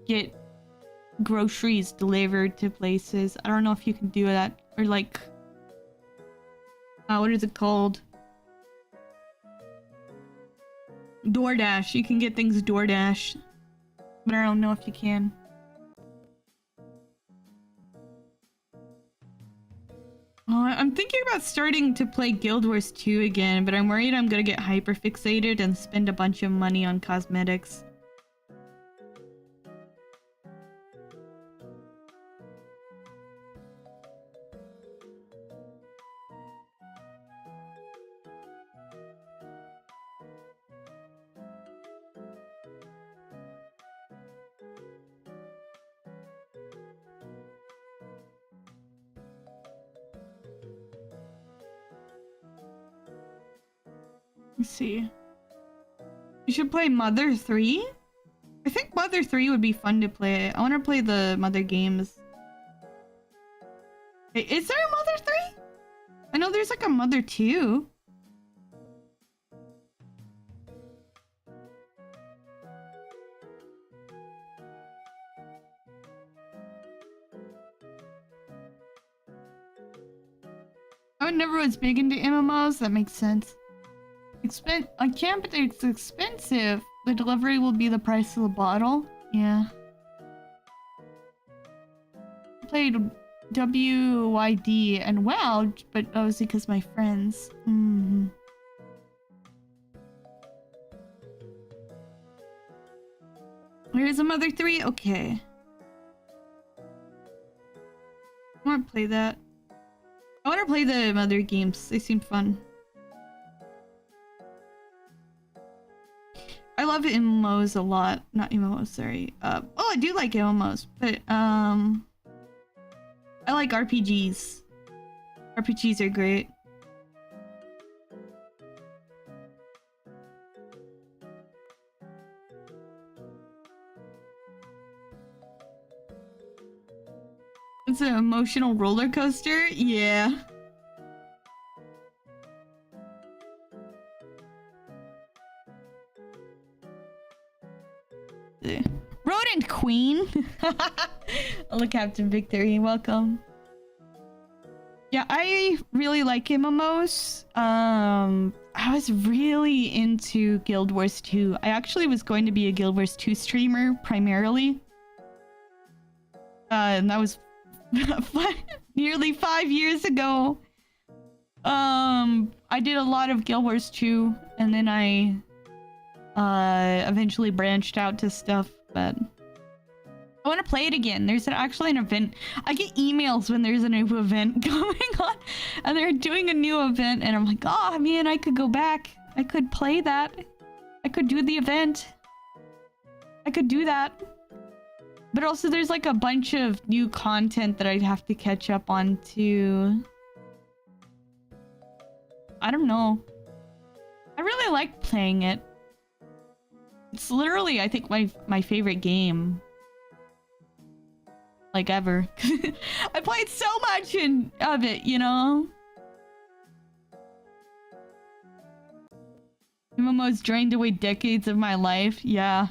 get groceries delivered to places. I don't know if you can do that. Or like... what is it called? DoorDash. You can get things DoorDash. But I don't know if you can. I'm thinking about starting to play Guild Wars 2 again, but I'm worried I'm gonna get hyperfixated and spend a bunch of money on cosmetics. Let's see. You should play Mother 3? I think Mother 3 would be fun to play. I want to play the Mother games. Hey, is there a Mother 3? I know there's like a Mother 2. I never was big into MMOs. That makes sense. I can't, but it's expensive. The delivery will be the price of the bottle. Yeah. I played WYD and WoW, but obviously because my friends. Where's a Mother 3? Okay. I want to play that. I want to play the Mother games. They seem fun. I love MMOs a lot. Not MMOs, sorry. Oh, I do like MMOs, but I like RPGs. RPGs are great. It's an emotional roller coaster? Yeah. queen. Hello, Captain Victory. Welcome. Yeah, I really like MMOs. I was really into Guild Wars 2. I actually was going to be a Guild Wars 2 streamer primarily. And that was nearly 5 years ago. I did a lot of Guild Wars 2, and then I eventually branched out to stuff, but I want to play it again. There's actually an event. I get emails when there's a new event going on, and they're doing a new event, and I'm like, oh man, I could go back. I could play that. I could do the event. I could do that. But also there's like a bunch of new content that I'd have to catch up on too. I don't know. I really like playing it. It's literally, I think, my favorite game. Like, ever. I played so much of it, you know? MMOs drained away decades of my life. Yeah.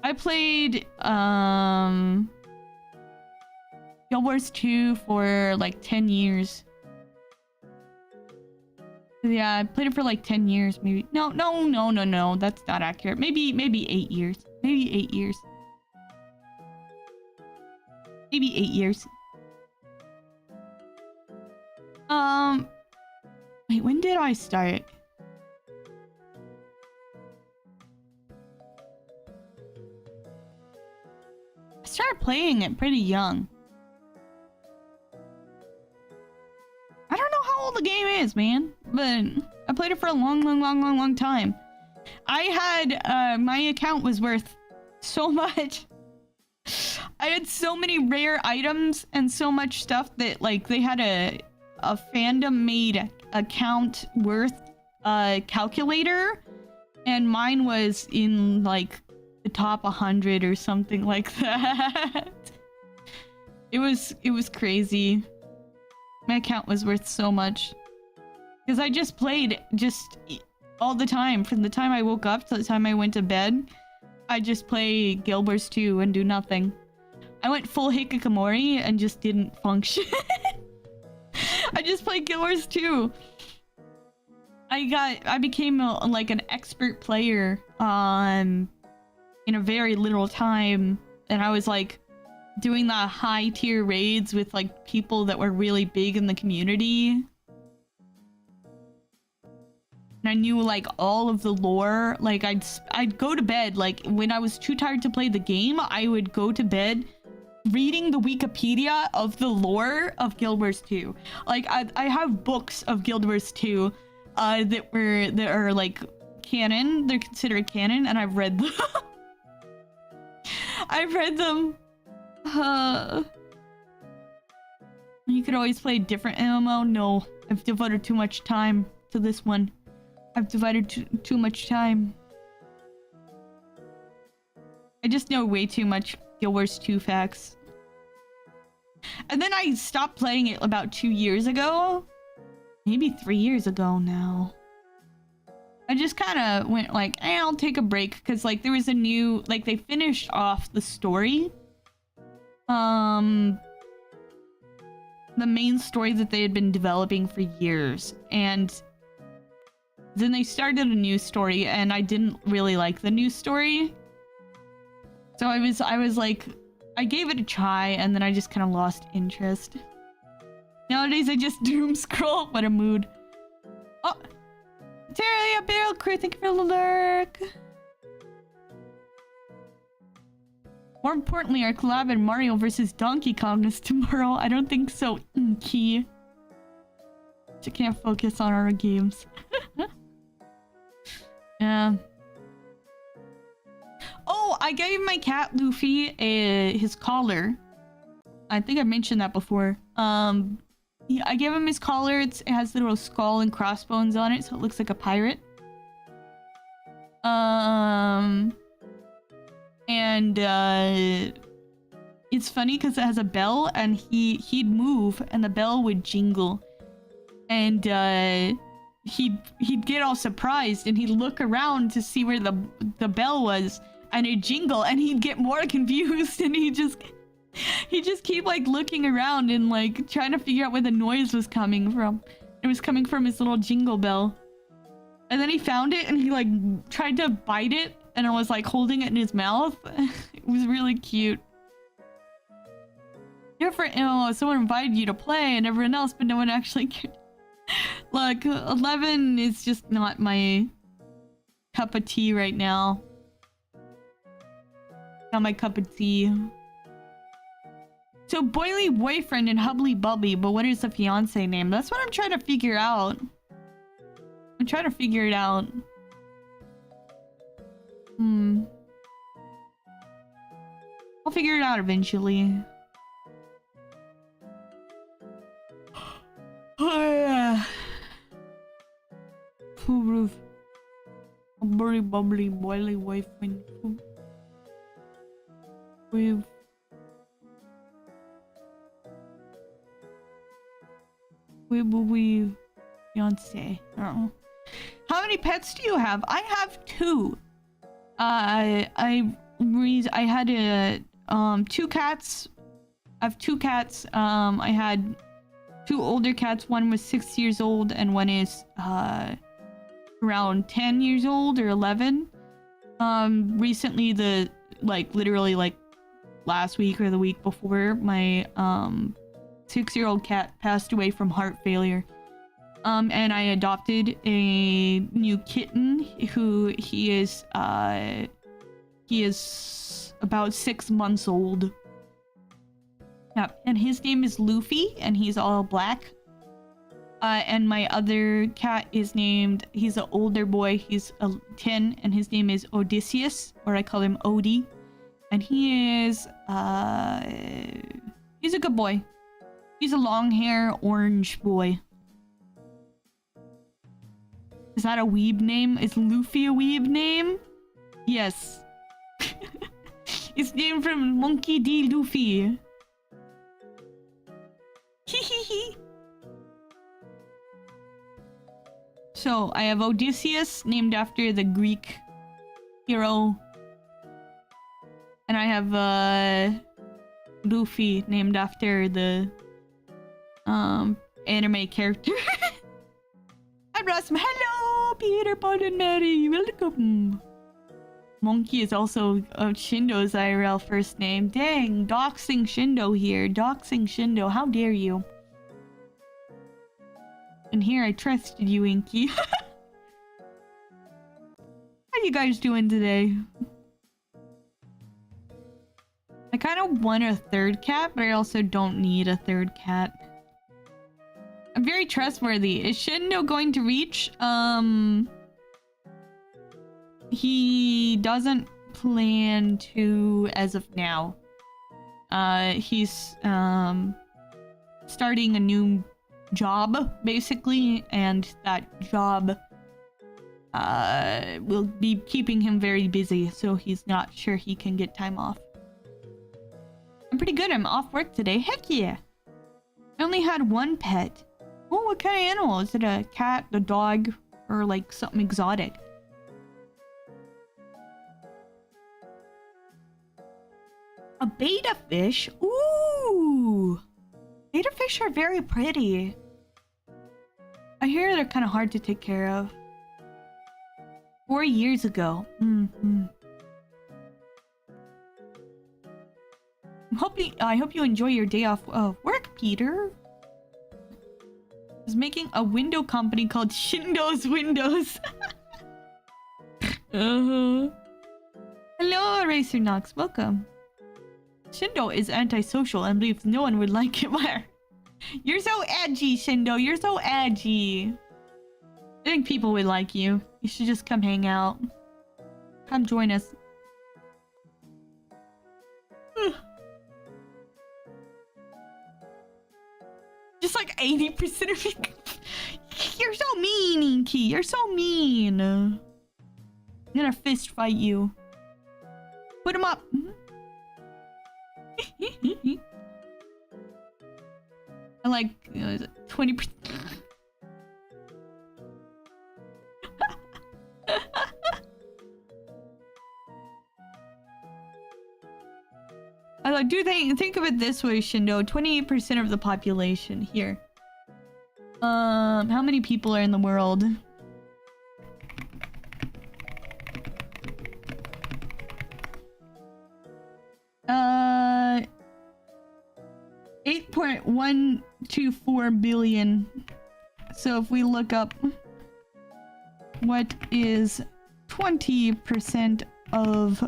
I played, Guild Wars 2 for, like, 10 years. Yeah, I played it for, like, 10 years, maybe. No. That's not accurate. Maybe 8 years. Maybe 8 years. Maybe 8 years. Wait, when did I start? I started playing it pretty young. I don't know how old the game is, man, but I played it for a long time. I had, my account was worth so much. I had so many rare items and so much stuff that, like, they had a fandom made account worth calculator, and mine was in, like, the top 100 or something like that. It was crazy. My account was worth so much because I just played all the time. From the time I woke up to the time I went to bed, I just play Guild Wars 2 and do nothing. I went full hikikomori and just didn't function. I just played Guild Wars 2. I became like an expert player in a very little time, and I was like doing the high tier raids with like people that were really big in the community. And I knew like all of the lore. Like I'd go to bed, like when I was too tired to play the game, I would go to bed reading the Wikipedia of the lore of Guild Wars 2. Like I have books of Guild Wars 2 that are like canon. They're considered canon, and I've read them. I've read them. You could always play a different MMO. No, I've devoted too much time to this one. I've divided too much time. I just know way too much Guild Wars 2 facts. And then I stopped playing it about 2 years ago. Maybe 3 years ago now. I just kind of went like, I'll take a break. Because like there was a new, like they finished off the story. The main story that they had been developing for years. And then they started a new story, and I didn't really like the new story. So I was like, I gave it a try, and then I just kind of lost interest. Nowadays I just doom scroll. What a mood. Oh, Terralia Barrel Crew, thank you for the lurk. More importantly, our collab in Mario vs. Donkey Kong is tomorrow. I don't think so, Inky. I can't focus on our games. Yeah. Oh, I gave my cat Luffy his collar. I think I mentioned that before. Yeah, I gave him his collar. It has the little skull and crossbones on it, so it looks like a pirate. And it's funny because it has a bell, and he'd move, and the bell would jingle, and he'd get all surprised, and he'd look around to see where the bell was, and a jingle, and he'd get more confused, and he just keep like looking around and like trying to figure out where the noise was coming from. It was coming from his little jingle bell. And then he found it and he like tried to bite it, and I was like holding it in his mouth. It was really cute. Different, you know, someone invited you to play and everyone else, but no one actually cared. Look, 11 is just not my cup of tea right now. Not my cup of tea. So Boily boyfriend and Hubbly Bubbly, but what is the fiance name? That's what I'm trying to figure out. I'm trying to figure it out. I'll figure it out eventually. Oh yeah. Bubbly Bubbly Boily boyfriend. We've fiance. Oh. How many pets do you have? I have 2. I had 2 cats. I have 2 cats. I had 2 older cats. One was 6 years old and one is around 10 years old or 11. Recently, literally last week or the week before, my 6-year-old cat passed away from heart failure. And I adopted a new kitten who he is about 6 months old. Yeah, and his name is Luffy and he's all black. And my other cat is named, he's an older boy, he's 10 and his name is Odysseus, or I call him Odie. And he is he's a good boy. He's a long hair orange boy. Is that a weeb name? Is Luffy a weeb name? Yes. It's named from Monkey D. Luffy. Hehehe. So, I have Odysseus, named after the Greek hero. And I have Luffy, named after the anime character. Hi, Blossom. Hello, Peter, Paul, and Mary. Welcome. Monkey is also Shindo's IRL first name. Dang, doxing Shindo here. Doxing Shindo. How dare you? And here I trusted you, Inky. How you guys doing today? I kind of want a 3rd cat, but I also don't need a 3rd cat. I'm very trustworthy. Is Shindo going to reach? He doesn't plan to as of now. He's starting a new job, basically, and that job will be keeping him very busy, so he's not sure he can get time off. I'm pretty good. I'm off work today. Heck yeah! I only had 1 pet. Oh, what kind of animal? Is it a cat, a dog, or like something exotic? A betta fish? Ooh! Betta fish are very pretty. I hear they're kind of hard to take care of. 4 years ago. I hope you enjoy your day off of work, Peter. I was making a window company called Shindo's Windows. Hello, Racer Knox. Welcome. Shindo is antisocial and believes no one would like him. You're so edgy, Shindo. You're so edgy. I think people would like you. You should just come hang out. Come join us. Just like 80% of you. You're so mean, Inky. You're so mean. I'm gonna fist fight you. Put him up. I like 20%. I do think of it this way, Shindo. 28% of the population here. How many people are in the world? 8.124 billion. So if we look up what is 20% of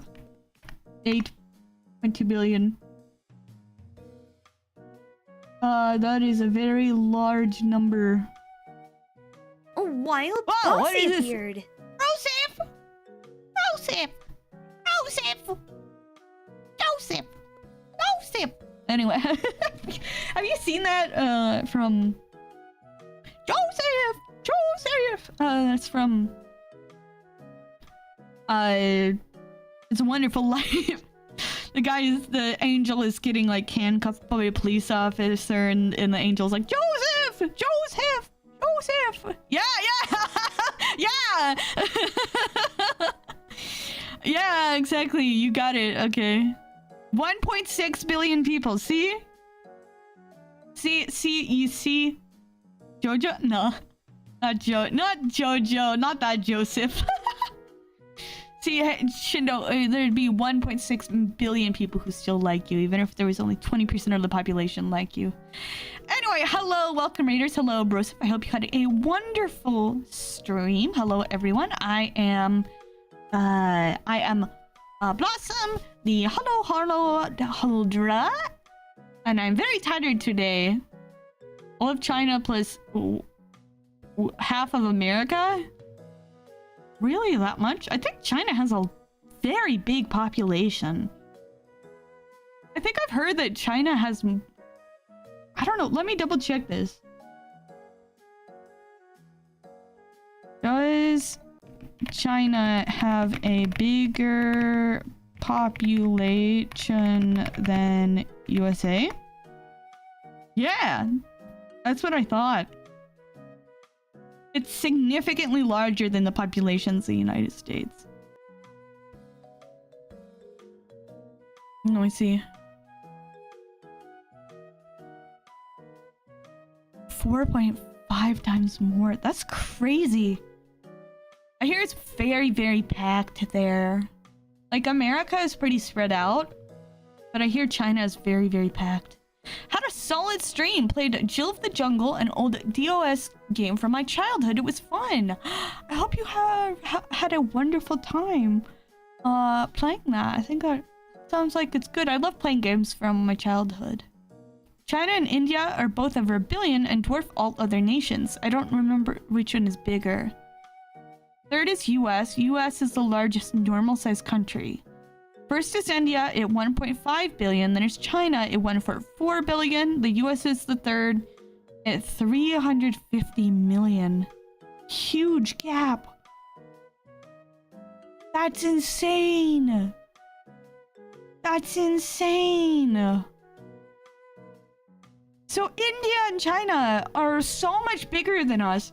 8.2 billion. That is a very large number. A wild Whoa, what is bossy this? beard. Joseph! Joseph! Joseph! Joseph! Joseph! Anyway, have you seen that from Joseph? Joseph! That's from It's a Wonderful Life. The angel is getting like handcuffed by a police officer, and the angel's like, Joseph! Joseph! Joseph! Yeah, yeah! Yeah! Yeah, exactly. You got it. Okay. 1.6 billion people. See? See, you see? Jojo? No. Not Jojo. Not that Joseph. See, Shindo, there'd be 1.6 billion people who still like you, even if there was only 20% of the population like you. Anyway, hello, welcome raiders. Hello, bros. I hope you had a wonderful stream. Hello, everyone. I am Blossom, the Huldra, and I'm very tired today. All of China plus half of America? Really, that much? I think China has a very big population. I think I've heard that China has... I don't know, let me double check this. Does China have a bigger population than USA? Yeah, that's what I thought. It's significantly larger than the populations of the United States. Let me see. 4.5 times more. That's crazy. I hear it's very, very packed there. Like, America is pretty spread out, but I hear China is very, very packed. Had a solid stream. Played Jill of the Jungle, an old DOS game from my childhood. It was fun. I hope you have had a wonderful time playing that. I think that sounds like it's good. I love playing games from my childhood. China and India are both over 1 billion and dwarf all other nations. I don't remember which one is bigger. Third is US. US is the largest normal-sized country. First is India at 1.5 billion. Then there's China at 1.4 billion. The US is the third at 350 million. Huge gap. That's insane. That's insane. So India and China are so much bigger than us.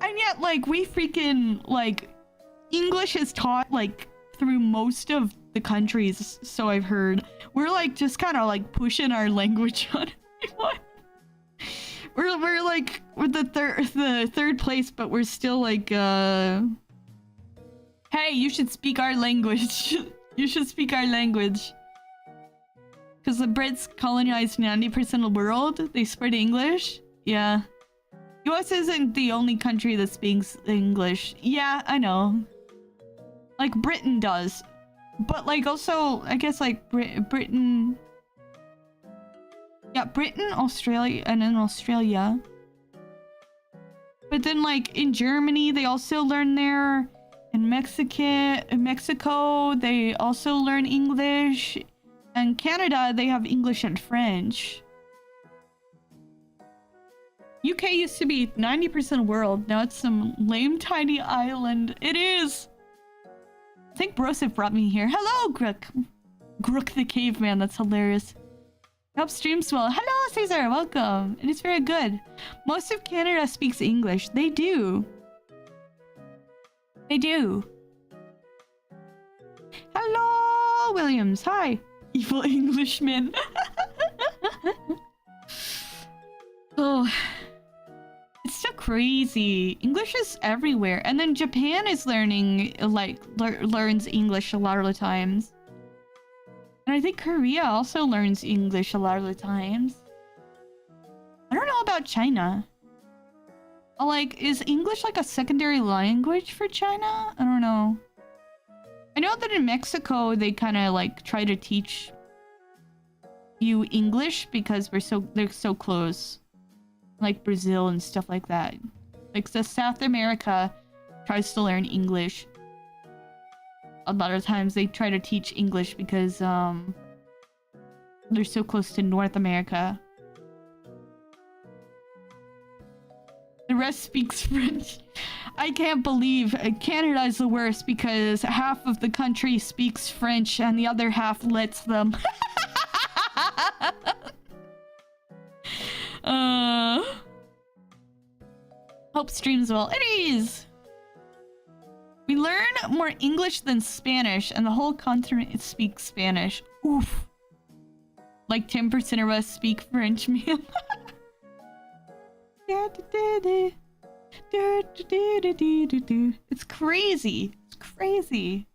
And yet, like, we freaking, like, English is taught, like, through most of the countries, so I've heard. We're, like, just kind of, like, pushing our language on everyone. We're like, we're the third place, but we're still, like, hey, you should speak our language. You should speak our language. Because the Brits colonized 90% of the world. They spread English. Yeah. US isn't the only country that speaks English. Yeah, I know. Like, Britain does. But, like, also, I guess, like, Britain... Yeah, Britain, Australia, and then Australia. But then, like, in Germany, they also learn there. In Mexico, they also learn English. And Canada, they have English and French. UK used to be 90% world. Now it's some lame tiny island. It is! I think Brosif brought me here. Hello, Grook! Grook the caveman, that's hilarious. Help streams well. Hello, Caesar, welcome. It is very good. Most of Canada speaks English. They do. They do. Hello, Williams. Hi. Evil Englishmen. Oh, it's so crazy. English is everywhere, and then Japan is learning learns English a lot of the times, and I think Korea also learns English a lot of the times. I don't know about China. Like, is English like a secondary language for China? I don't know. I know that in Mexico they kind of like try to teach you English because they're so close. Like Brazil and stuff like that. Like the South America tries to learn English. A lot of times they try to teach English because they're so close to North America. The rest speaks French. I can't believe Canada is the worst because half of the country speaks French and the other half lets them. Hope streams well. It is! We learn more English than Spanish, and the whole continent speaks Spanish. Oof. Like 10% of us speak French, man. It's crazy. It's crazy.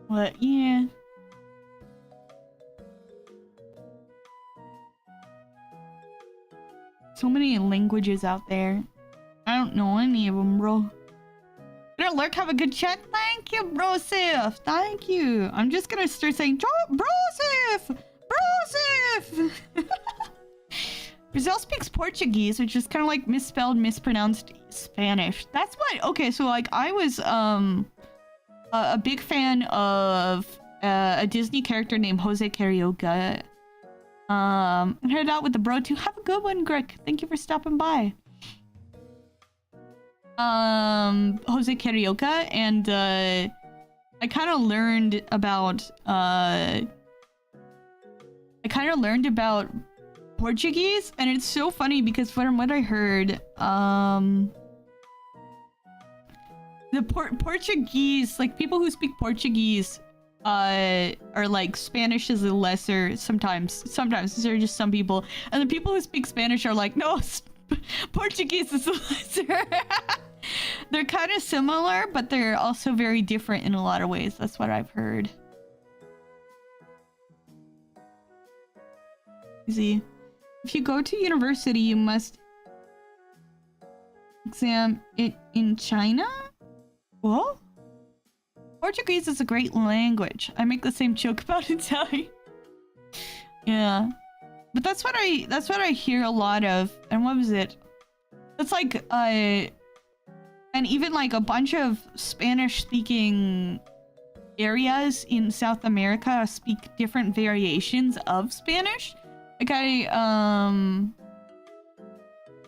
What? Yeah. So many languages out there. I don't know any of them, bro. Gonna lurk, have a good chat. Thank you, Brosif. Thank you. I'm just gonna start saying, Brosif! Brosif! Brazil speaks Portuguese, which is kind of like misspelled, mispronounced Spanish. That's what. Okay, so like I was a big fan of a Disney character named Jose Carioca. And headed out with the bro too. Have a good one, Greg. Thank you for stopping by. Jose Carioca, and I kind of learned about Portuguese, and it's so funny because from what I heard, the Portuguese, like people who speak Portuguese, are like Spanish is a lesser. Sometimes there are just some people, and the people who speak Spanish are like, no, Portuguese is a lesser. They're kind of similar, but they're also very different in a lot of ways. That's what I've heard. Easy. If you go to university, you must exam it in China? What? Portuguese is a great language. I make the same joke about Italian. Yeah. But that's what I hear a lot of. And what was it? It's like and even like a bunch of Spanish speaking areas in South America speak different variations of Spanish. Like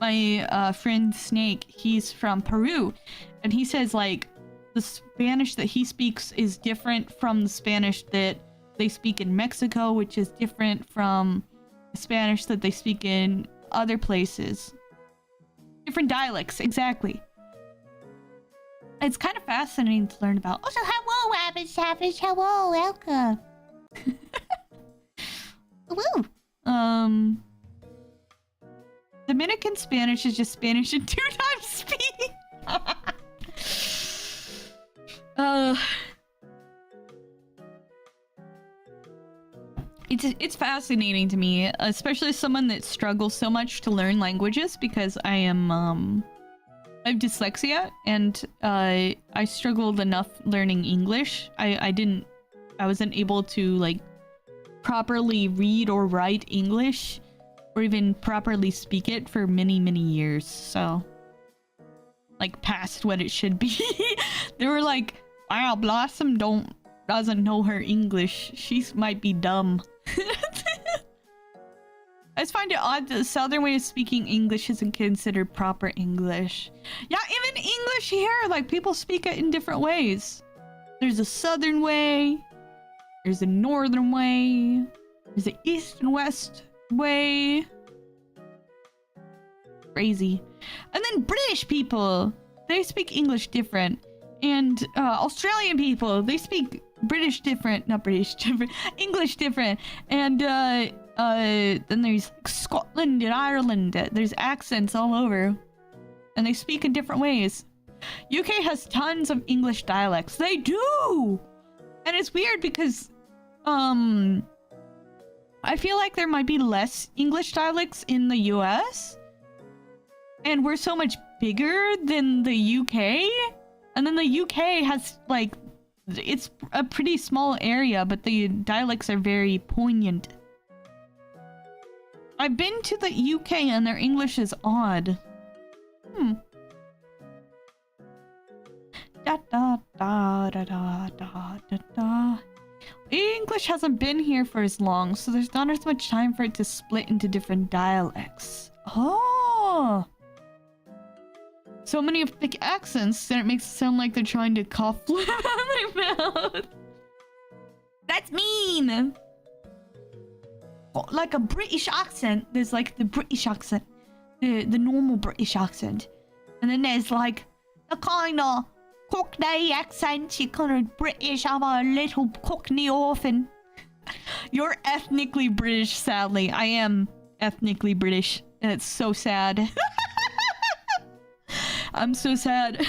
my friend Snake, he's from Peru, and he says like the Spanish that he speaks is different from the Spanish that they speak in Mexico, which is different from the Spanish that they speak in other places. Different dialects, exactly. It's kind of fascinating to learn about. Also, hello, Rabbit Savage. Hello, welcome. Woo. Dominican Spanish is just Spanish in 2 times speed. It's fascinating to me, especially as someone that struggles so much to learn languages because I have dyslexia, and I struggled enough learning English. I wasn't able to like properly read or write English or even properly speak it for many years, so like past what it should be. They were like, wow, Blossom doesn't know her English, she might be dumb. I just find it odd that the southern way of speaking English isn't considered proper English. Yeah, even English here, like people speak it in different ways. There's a southern way, there's a northern way, there's an east and west way crazy. And then British people, they speak English different. And Australian people, they speak British different, not British different, English different. And then there's Scotland and Ireland. There's accents all over, and they speak in different ways. UK has tons of English dialects. They do, and it's weird because I feel like there might be less English dialects in the US, and we're so much bigger than the UK. And then the UK has, like, it's a pretty small area, but the dialects are very poignant. I've been to the UK and their English is odd. Da da da da da da da da. English hasn't been here for as long, so there's not as much time for it to split into different dialects. Oh! So many of thick accents that it makes it sound like they're trying to cough out of their mouth. That's mean! Like a British accent, there's like the British accent, the normal British accent. And then there's like the kind of Cockney accent, you kind of British, I'm a little Cockney orphan. You're ethnically British, sadly. I am ethnically British, and it's so sad. I'm so sad.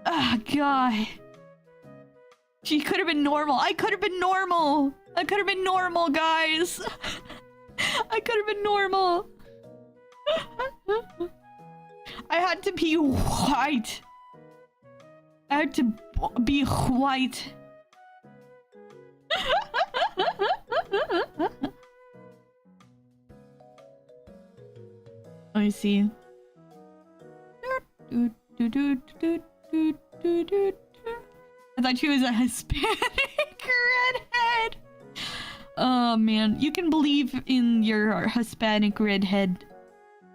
Oh, God. She could have been normal. I could have been normal. I could have been normal, guys. I could have been normal. I had to be white. I had to be white. I see. I thought she was a Hispanic redhead. Oh man, you can believe in your Hispanic redhead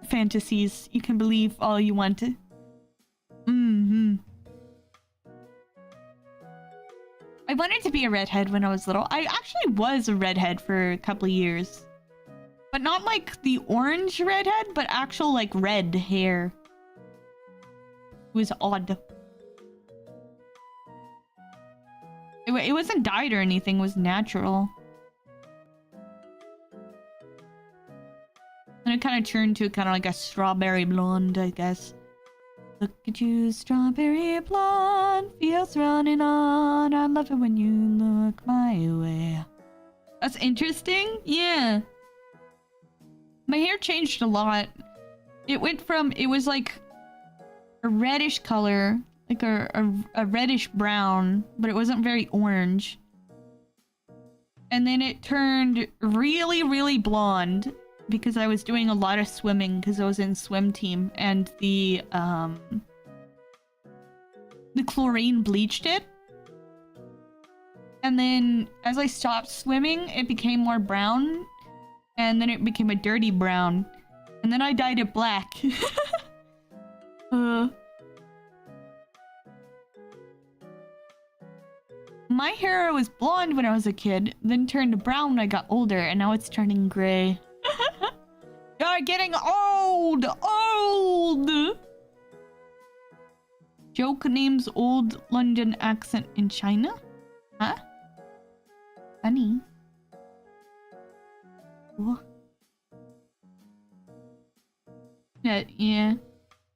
fantasies. You can believe all you want to. I wanted to be a redhead when I was little. I actually was a redhead for a couple of years. But not like the orange redhead, but actual like red hair. It was odd. It wasn't dyed or anything, it was natural. And it kind of turned to kind of like a strawberry blonde, I guess. Look at you, strawberry blonde, feels running on. I love it when you look my way. That's interesting? Yeah. My hair changed a lot. It went from, it was like a reddish color, like a reddish brown, but it wasn't very orange. And then it turned really, really blonde because I was doing a lot of swimming because I was in swim team, and the chlorine bleached it. And then as I stopped swimming, it became more brown, and then it became a dirty brown, and then I dyed it black. My hair was blonde when I was a kid, then turned brown when I got older, and now it's turning gray. You're getting old! Old! Joke names old London accent in China? Huh? Funny. What? Yeah.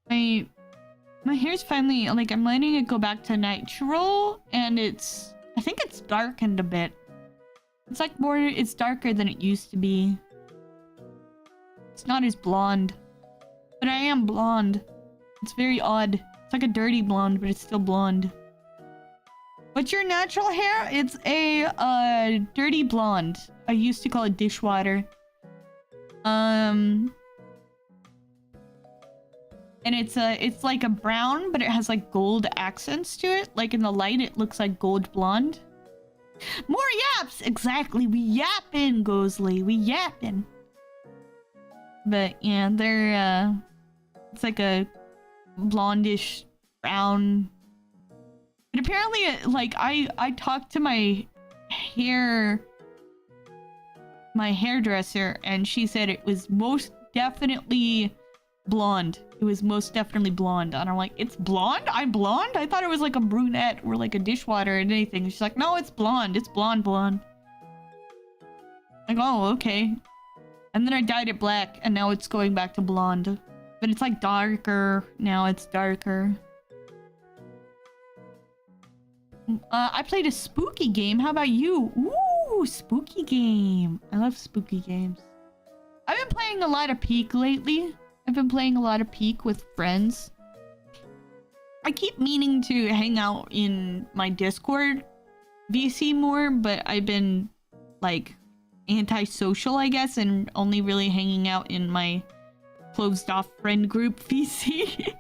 My hair's finally, like, I'm letting it go back to natural, and I think it's darkened a bit. It's like it's darker than it used to be. It's not as blonde. But I am blonde. It's very odd. It's like a dirty blonde, but it's still blonde. What's your natural hair? It's a dirty blonde. I used to call it dishwater. And it's like a brown, but it has like gold accents to it. Like in the light, it looks like gold blonde. More yaps! Exactly, we yappin', Gozley. We yappin'. But yeah, they're it's like a blondish brown. But apparently, like I talked to my hair my hairdresser, and she said it was most definitely blonde. It was most definitely blonde. And I'm like, it's blonde? I'm blonde? I thought it was like a brunette or like a dishwater or anything. She's like, no, it's blonde. It's blonde. Like, oh, okay. And then I dyed it black, and now it's going back to blonde. But it's like darker. Now it's darker. I played a spooky game. How about you? Ooh, spooky game. I love spooky games. I've been playing a lot of Peak lately. I've been playing a lot of Peak with friends. I keep meaning to hang out in my Discord VC more, but I've been, like, antisocial, I guess, and only really hanging out in my closed-off friend group VC.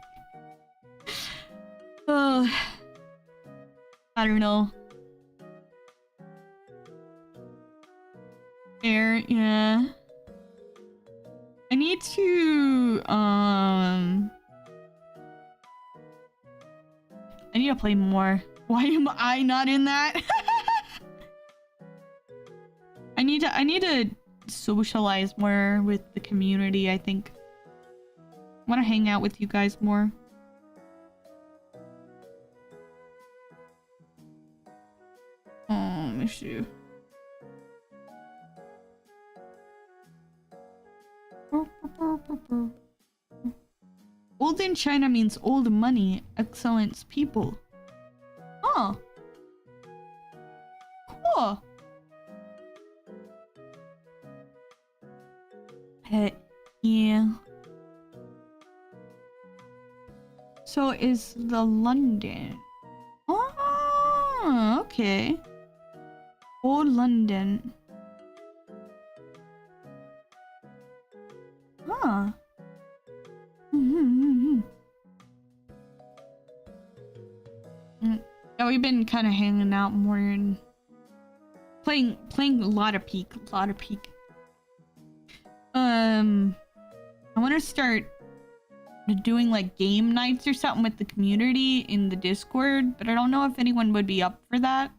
Oh, I don't know. Yeah. I need to, I need to play more. Why am I not in that? I need to socialize more with the community, I think. I want to hang out with you guys more. Let me see. Old in China means old money, excellence, people. Oh. Cool. Yeah. So is the London. Oh, okay. Old London. Huh. Yeah, we've been kind of hanging out more and playing a lot of Peak, I want to start doing like game nights or something with the community in the Discord, but I don't know if anyone would be up for that.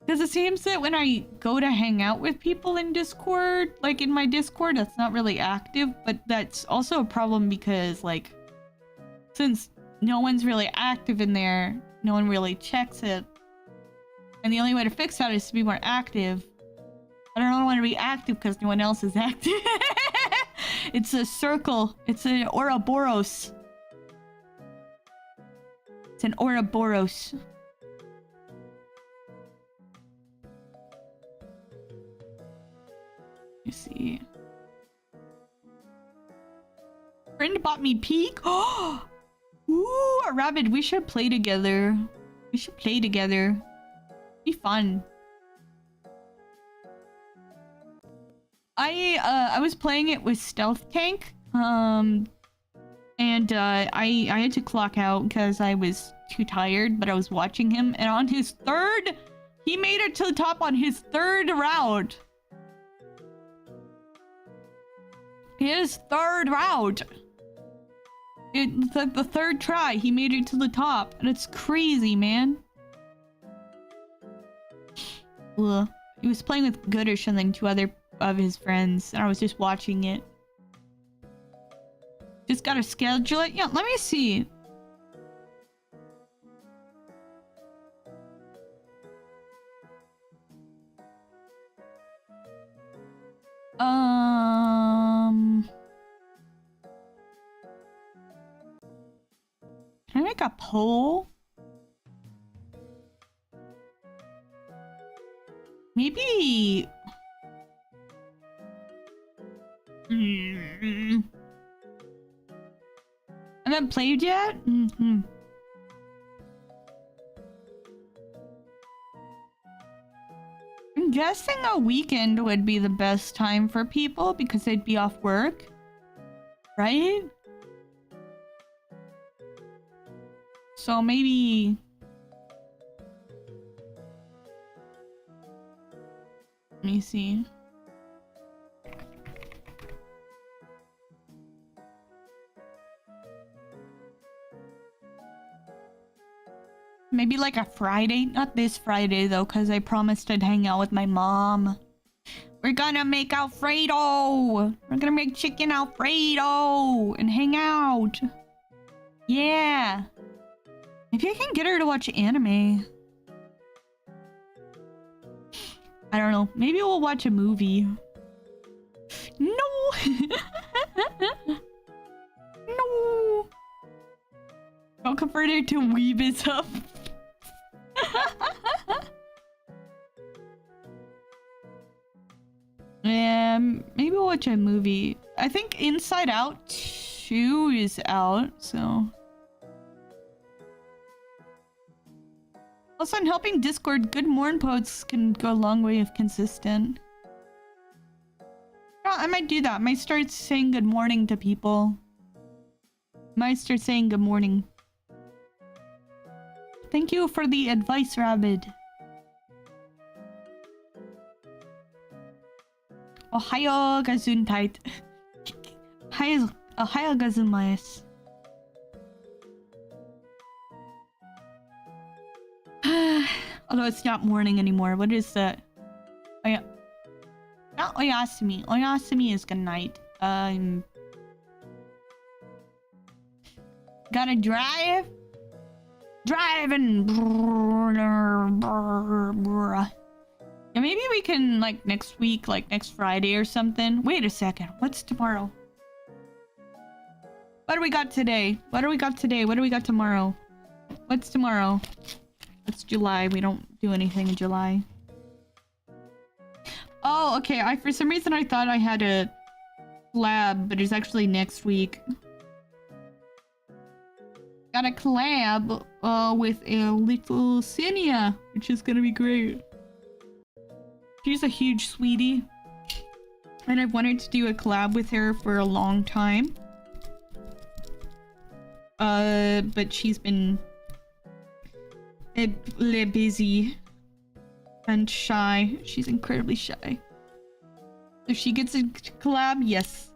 Because it seems that when I go to hang out with people in Discord, like in my Discord, that's not really active, but that's also a problem because, like, since no one's really active in there, no one really checks it. And the only way to fix that is to be more active. I don't want to be active because no one else is active. It's a circle. It's an Ouroboros. It's an Ouroboros. You see. Friend bought me Peak. Oh, ooh, a rabbit. We should play together. We should play together. Be fun. I was playing it with Stealth Tank. And I had to clock out because I was too tired, but I was watching him, and on his third, he made it to the top on his third round. His third round. The third try, he made it to the top, and it's crazy, man. Ugh. He was playing with Goodish and then two other of his friends, and I was just watching it. Just gotta schedule it. Yeah, let me see. Can I make a poll? Maybe... I haven't played yet? I'm guessing a weekend would be the best time for people because they'd be off work. Right? So maybe... Let me see. Maybe like a Friday? Not this Friday though, because I promised I'd hang out with my mom. We're gonna make Alfredo. We're gonna make chicken Alfredo and hang out. Yeah. Maybe I can get her to watch anime. I don't know. Maybe we'll watch a movie. No. No. Don't convert her to Weebus up. Maybe we'll watch a movie. I think Inside Out 2 is out, so... Also, in helping Discord, good morning posts can go a long way if consistent. Oh, I might do that. I might start saying good morning to people. Might start saying good morning. Thank you for the advice, Rabbit. Ohayo Gesundheit. Ohayo gozaimasu. Although it's not morning anymore. What is that? Oh yeah. Not oyasumi. Oyasumi is good night. Gotta drive. Driving. Yeah, maybe we can, like, next week, like, next Friday or something. Wait a second. What's tomorrow? What do we got today? What do we got today? What do we got tomorrow? What's tomorrow? It's July. We don't do anything in July. Oh, okay. For some reason I thought I had a collab, but it's actually next week. Got a collab with a little Cinia, which is gonna be great. She's a huge sweetie, and I've wanted to do a collab with her for a long time. But she's been a little busy and shy. She's incredibly shy. If she gets a collab, yes.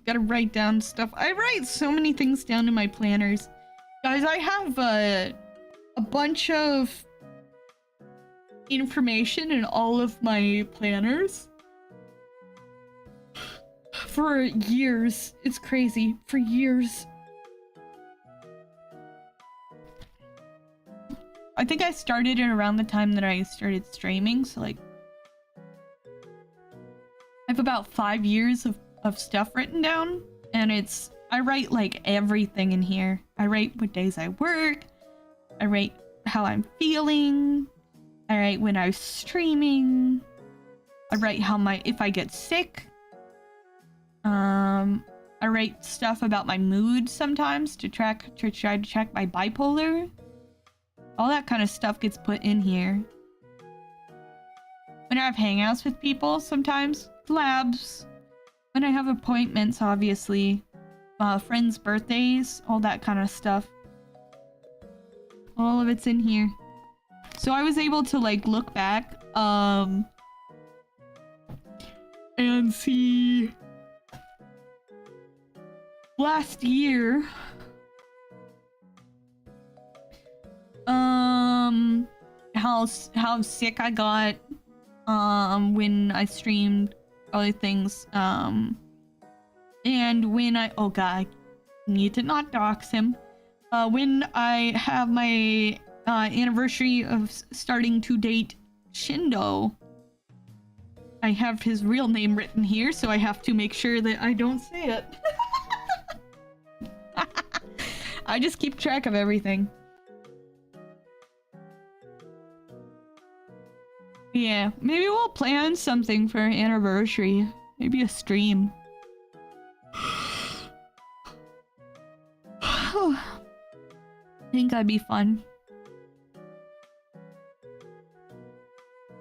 Gotta write down stuff. I write so many things down in my planners. Guys, I have a bunch of information in all of my planners. For years. It's crazy. For years. I think I started it around the time that I started streaming, so like... I have about 5 years of stuff written down, and I write like everything in here. I write what days I work, I write how I'm feeling, I write when I'm streaming, I write if I get sick. I write stuff about my mood sometimes to try to track my bipolar. All that kind of stuff gets put in here. When I have hangouts with people sometimes, collabs. When I have appointments, obviously. Friends' birthdays, all that kind of stuff. All of it's in here. So I was able to like look back, and see last year, how sick I got, when I streamed other things, and when oh god, I need to not dox him. When I have my anniversary of starting to date Shindo, I have his real name written here, so I have to make sure that I don't say it. I just keep track of everything. Yeah, maybe we'll plan something for our anniversary. Maybe a stream. I think that'd be fun.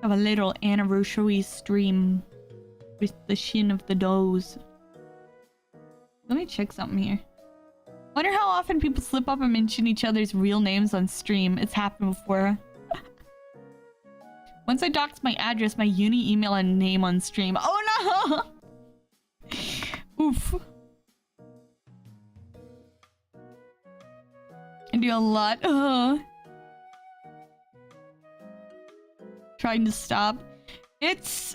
Have a little anniversary stream with the Shin of the Does. Let me check something here. Wonder how often people slip up and mention each other's real names on stream. It's happened before. Once I doxed my address, my uni email, and name on stream. Oh no! Oof. I do a lot. Trying to stop. It's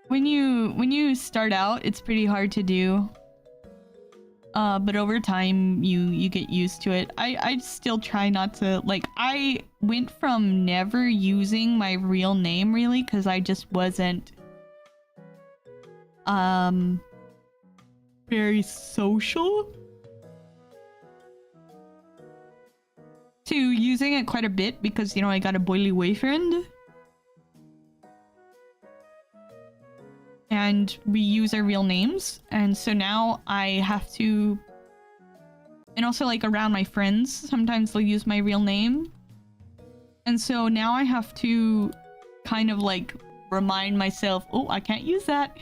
when you start out, it's pretty hard to do. But over time you get used to it. I still try not to, like, I went from never using my real name really because I just wasn't very social, to using it quite a bit because, you know, I got a boily boyfriend. And we use our real names, and so now I have to, and also like around my friends sometimes they'll use my real name, and so now I have to kind of like remind myself, oh, I can't use that.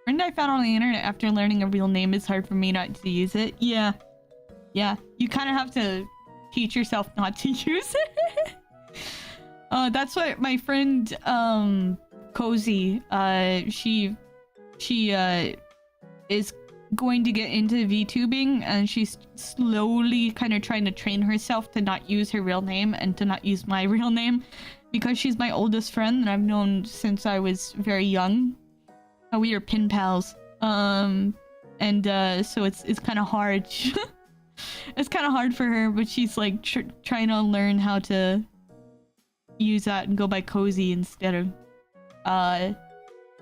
Friend I found on the internet after learning a real name, it's hard for me not to use it. Yeah, you kind of have to teach yourself not to use it. That's what my friend, Cozy, she is going to get into VTubing, and she's slowly kind of trying to train herself to not use her real name and to not use my real name, because she's my oldest friend and I've known since I was very young. We are pen pals. So it's kind of hard. It's kind of hard for her, but she's like trying to learn how to use that and go by Cozy instead of her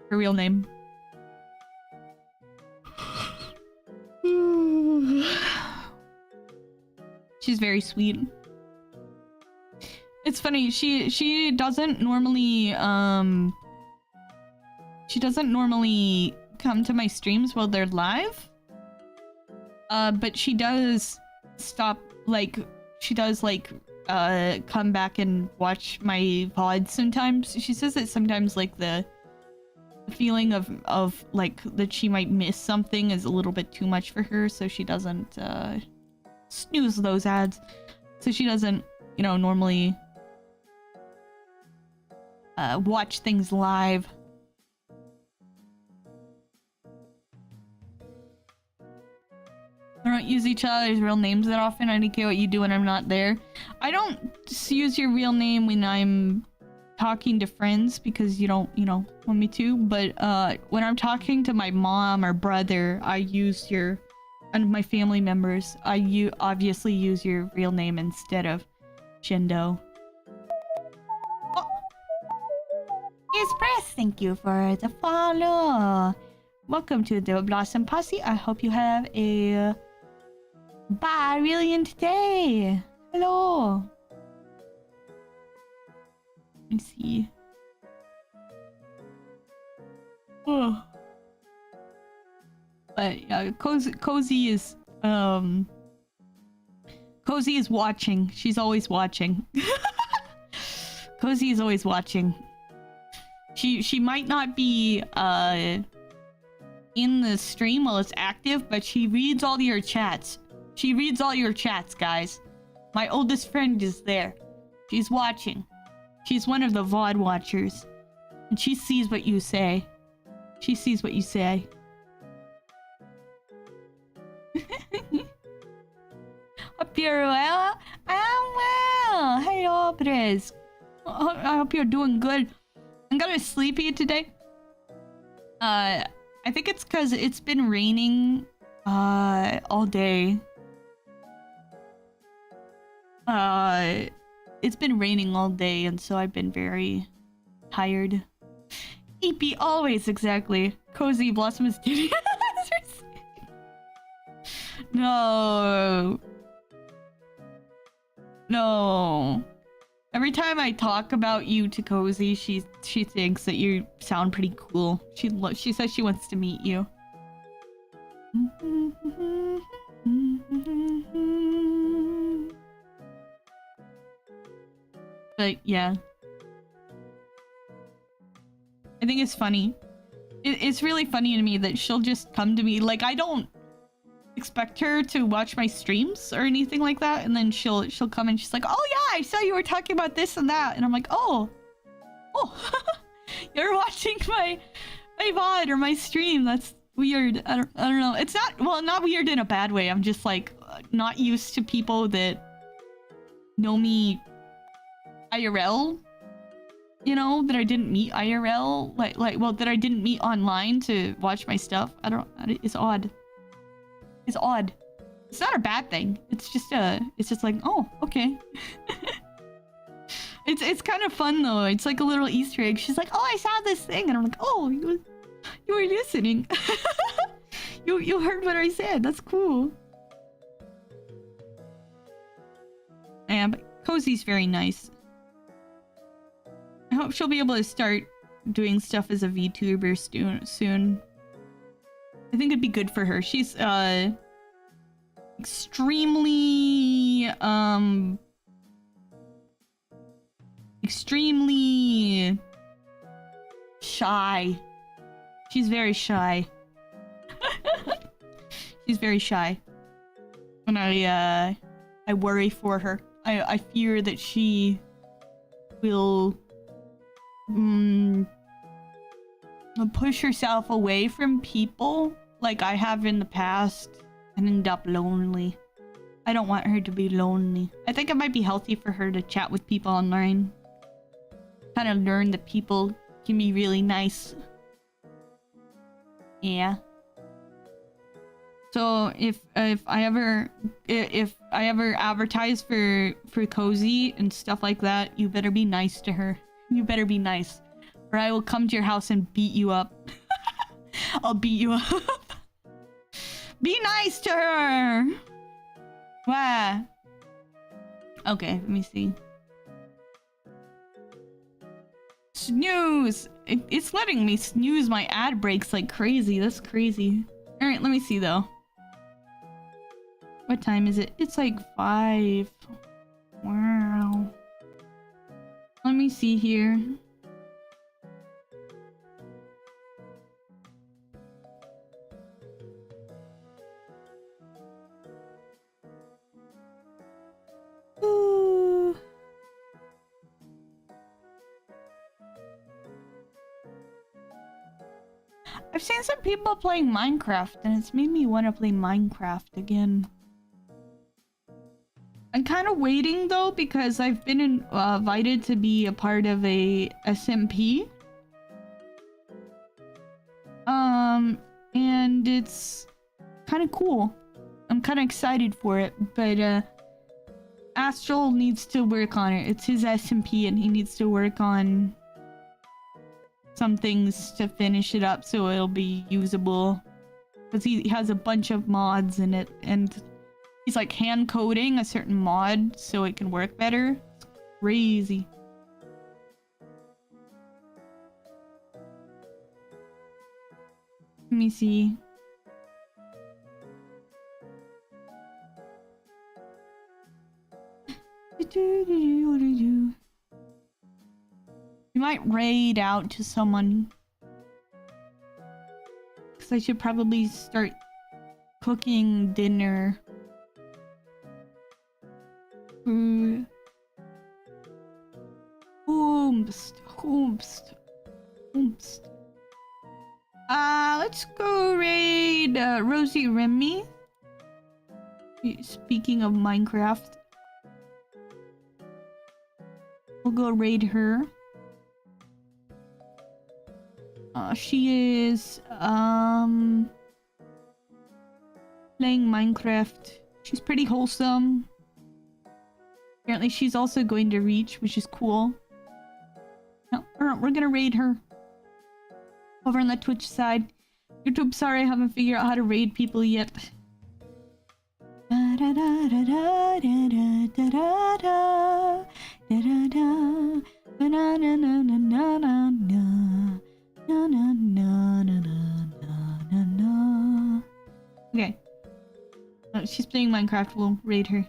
real name. She's very sweet. It's funny, she doesn't normally come to my streams while they're live, but she does stop, like, she does like come back and watch my VODs sometimes. She says that sometimes like the feeling of like that she might miss something is a little bit too much for her, so she doesn't snooze those ads. So she doesn't, you know, normally watch things live. I don't use each other's real names that often. I don't care what you do when I'm not there. I don't use your real name when I'm talking to friends because you don't, you know, want me to. But when I'm talking to my mom or brother, I use your, and my family members, I obviously use your real name instead of Shindo. Oh. Yes, Press, thank you for the follow. Welcome to the Blossom Posse. I hope you have a brilliant day. Hello. Let me see. Oh. But yeah, Cozy is Cozy is watching. She's always watching. Cozy is always watching. She might not be in the stream while it's active, but she reads all your chats. She reads all your chats, guys. My oldest friend is there. She's watching. She's one of the VOD watchers. And she sees what you say. She sees what you say. Hope you're well. I'm well. Hello, Perez. I hope you're doing good. I'm kind of sleepy today. I think it's because it's been raining all day. It's been raining all day, and so I've been very tired. EP always, exactly. Cozy Blossoms did. No. No. Every time I talk about you to Cozy, she thinks that you sound pretty cool. She says she wants to meet you. But yeah, I think it's funny. It's really funny to me that she'll just come to me, like, I don't expect her to watch my streams or anything like that, and then she'll come and she's like, "Oh yeah, I saw you were talking about this and that," and I'm like, "Oh, you're watching my VOD or my stream. That's weird. I don't know. It's not weird in a bad way. I'm just like not used to people that know me IRL, you know, that I didn't meet IRL, well, that I didn't meet online to watch my stuff. It's odd. It's odd. It's not a bad thing. It's just like, oh, okay. It's kind of fun though. It's like a little Easter egg. She's like, "Oh, I saw this thing," and I'm like, "Oh, you were listening." you heard what I said. That's cool. Yeah, but Cozy's very nice. I hope she'll be able to start doing stuff as a VTuber soon. I think it'd be good for her. She's extremely shy. She's very shy. She's very shy. And I worry for her. I fear that she will push herself away from people like I have in the past and end up lonely. I don't want her to be lonely. I think it might be healthy for her to chat with people online. Kind of learn that people can be really nice. Yeah. So if I ever advertise for Cozy and stuff like that, you better be nice to her. You better be nice, or I will come to your house and beat you up. I'll beat you up. Be nice to her. Wow. Okay, let me see. Snooze. It's letting me snooze my ad breaks like crazy. That's crazy. All right, let me see though. What time is it? It's like 5. Wow. Let me see here. Ooh. I've seen some people playing Minecraft and it's made me want to play Minecraft again. I'm kind of waiting though because I've been invited to be a part of a SMP. And it's kind of cool. I'm kind of excited for it, but Astral needs to work on it. It's his SMP and he needs to work on some things to finish it up so it'll be usable. Because he has a bunch of mods in it and he's like hand coding a certain mod so it can work better. It's crazy. Let me see. You might raid out to someone. Because I should probably start cooking dinner. Oomst. Let's go raid Rosie Remy. Speaking of Minecraft, we'll go raid her. She is playing Minecraft. She's pretty wholesome. Apparently she's also going to Reach, which is cool. No, we're gonna raid her. Over on the Twitch side. YouTube, sorry I haven't figured out how to raid people yet. Okay. She's playing Minecraft, we'll raid her.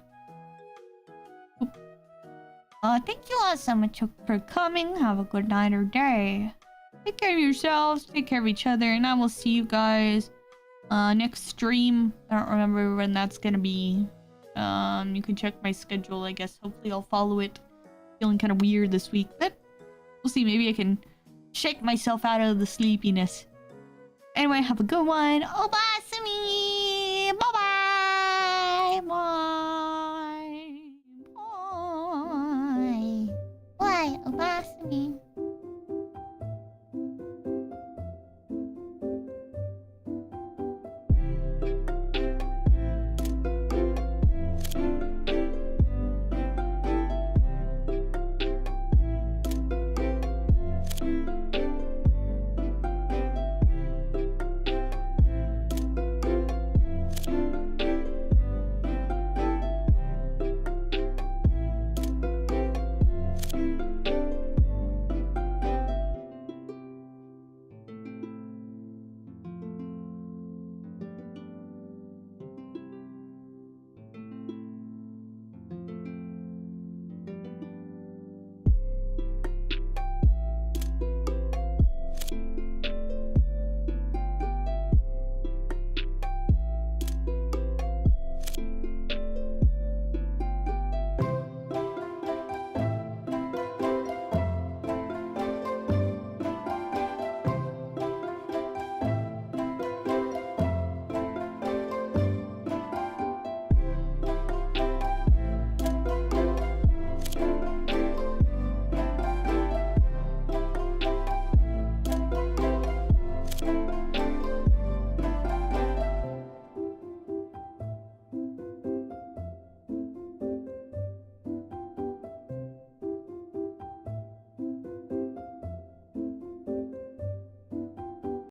Thank you all so much for coming. Have a good night or day. Take care of yourselves, take care of each other, and I will see you guys Next stream, I don't remember when that's gonna be. You can check my schedule, I guess. Hopefully I'll follow it. Feeling kind of weird this week, but we'll see. Maybe I can shake myself out of the sleepiness. Anyway, have a good one. Obasumi! Bye-bye! Bye! Bye! Bye! Obasumi!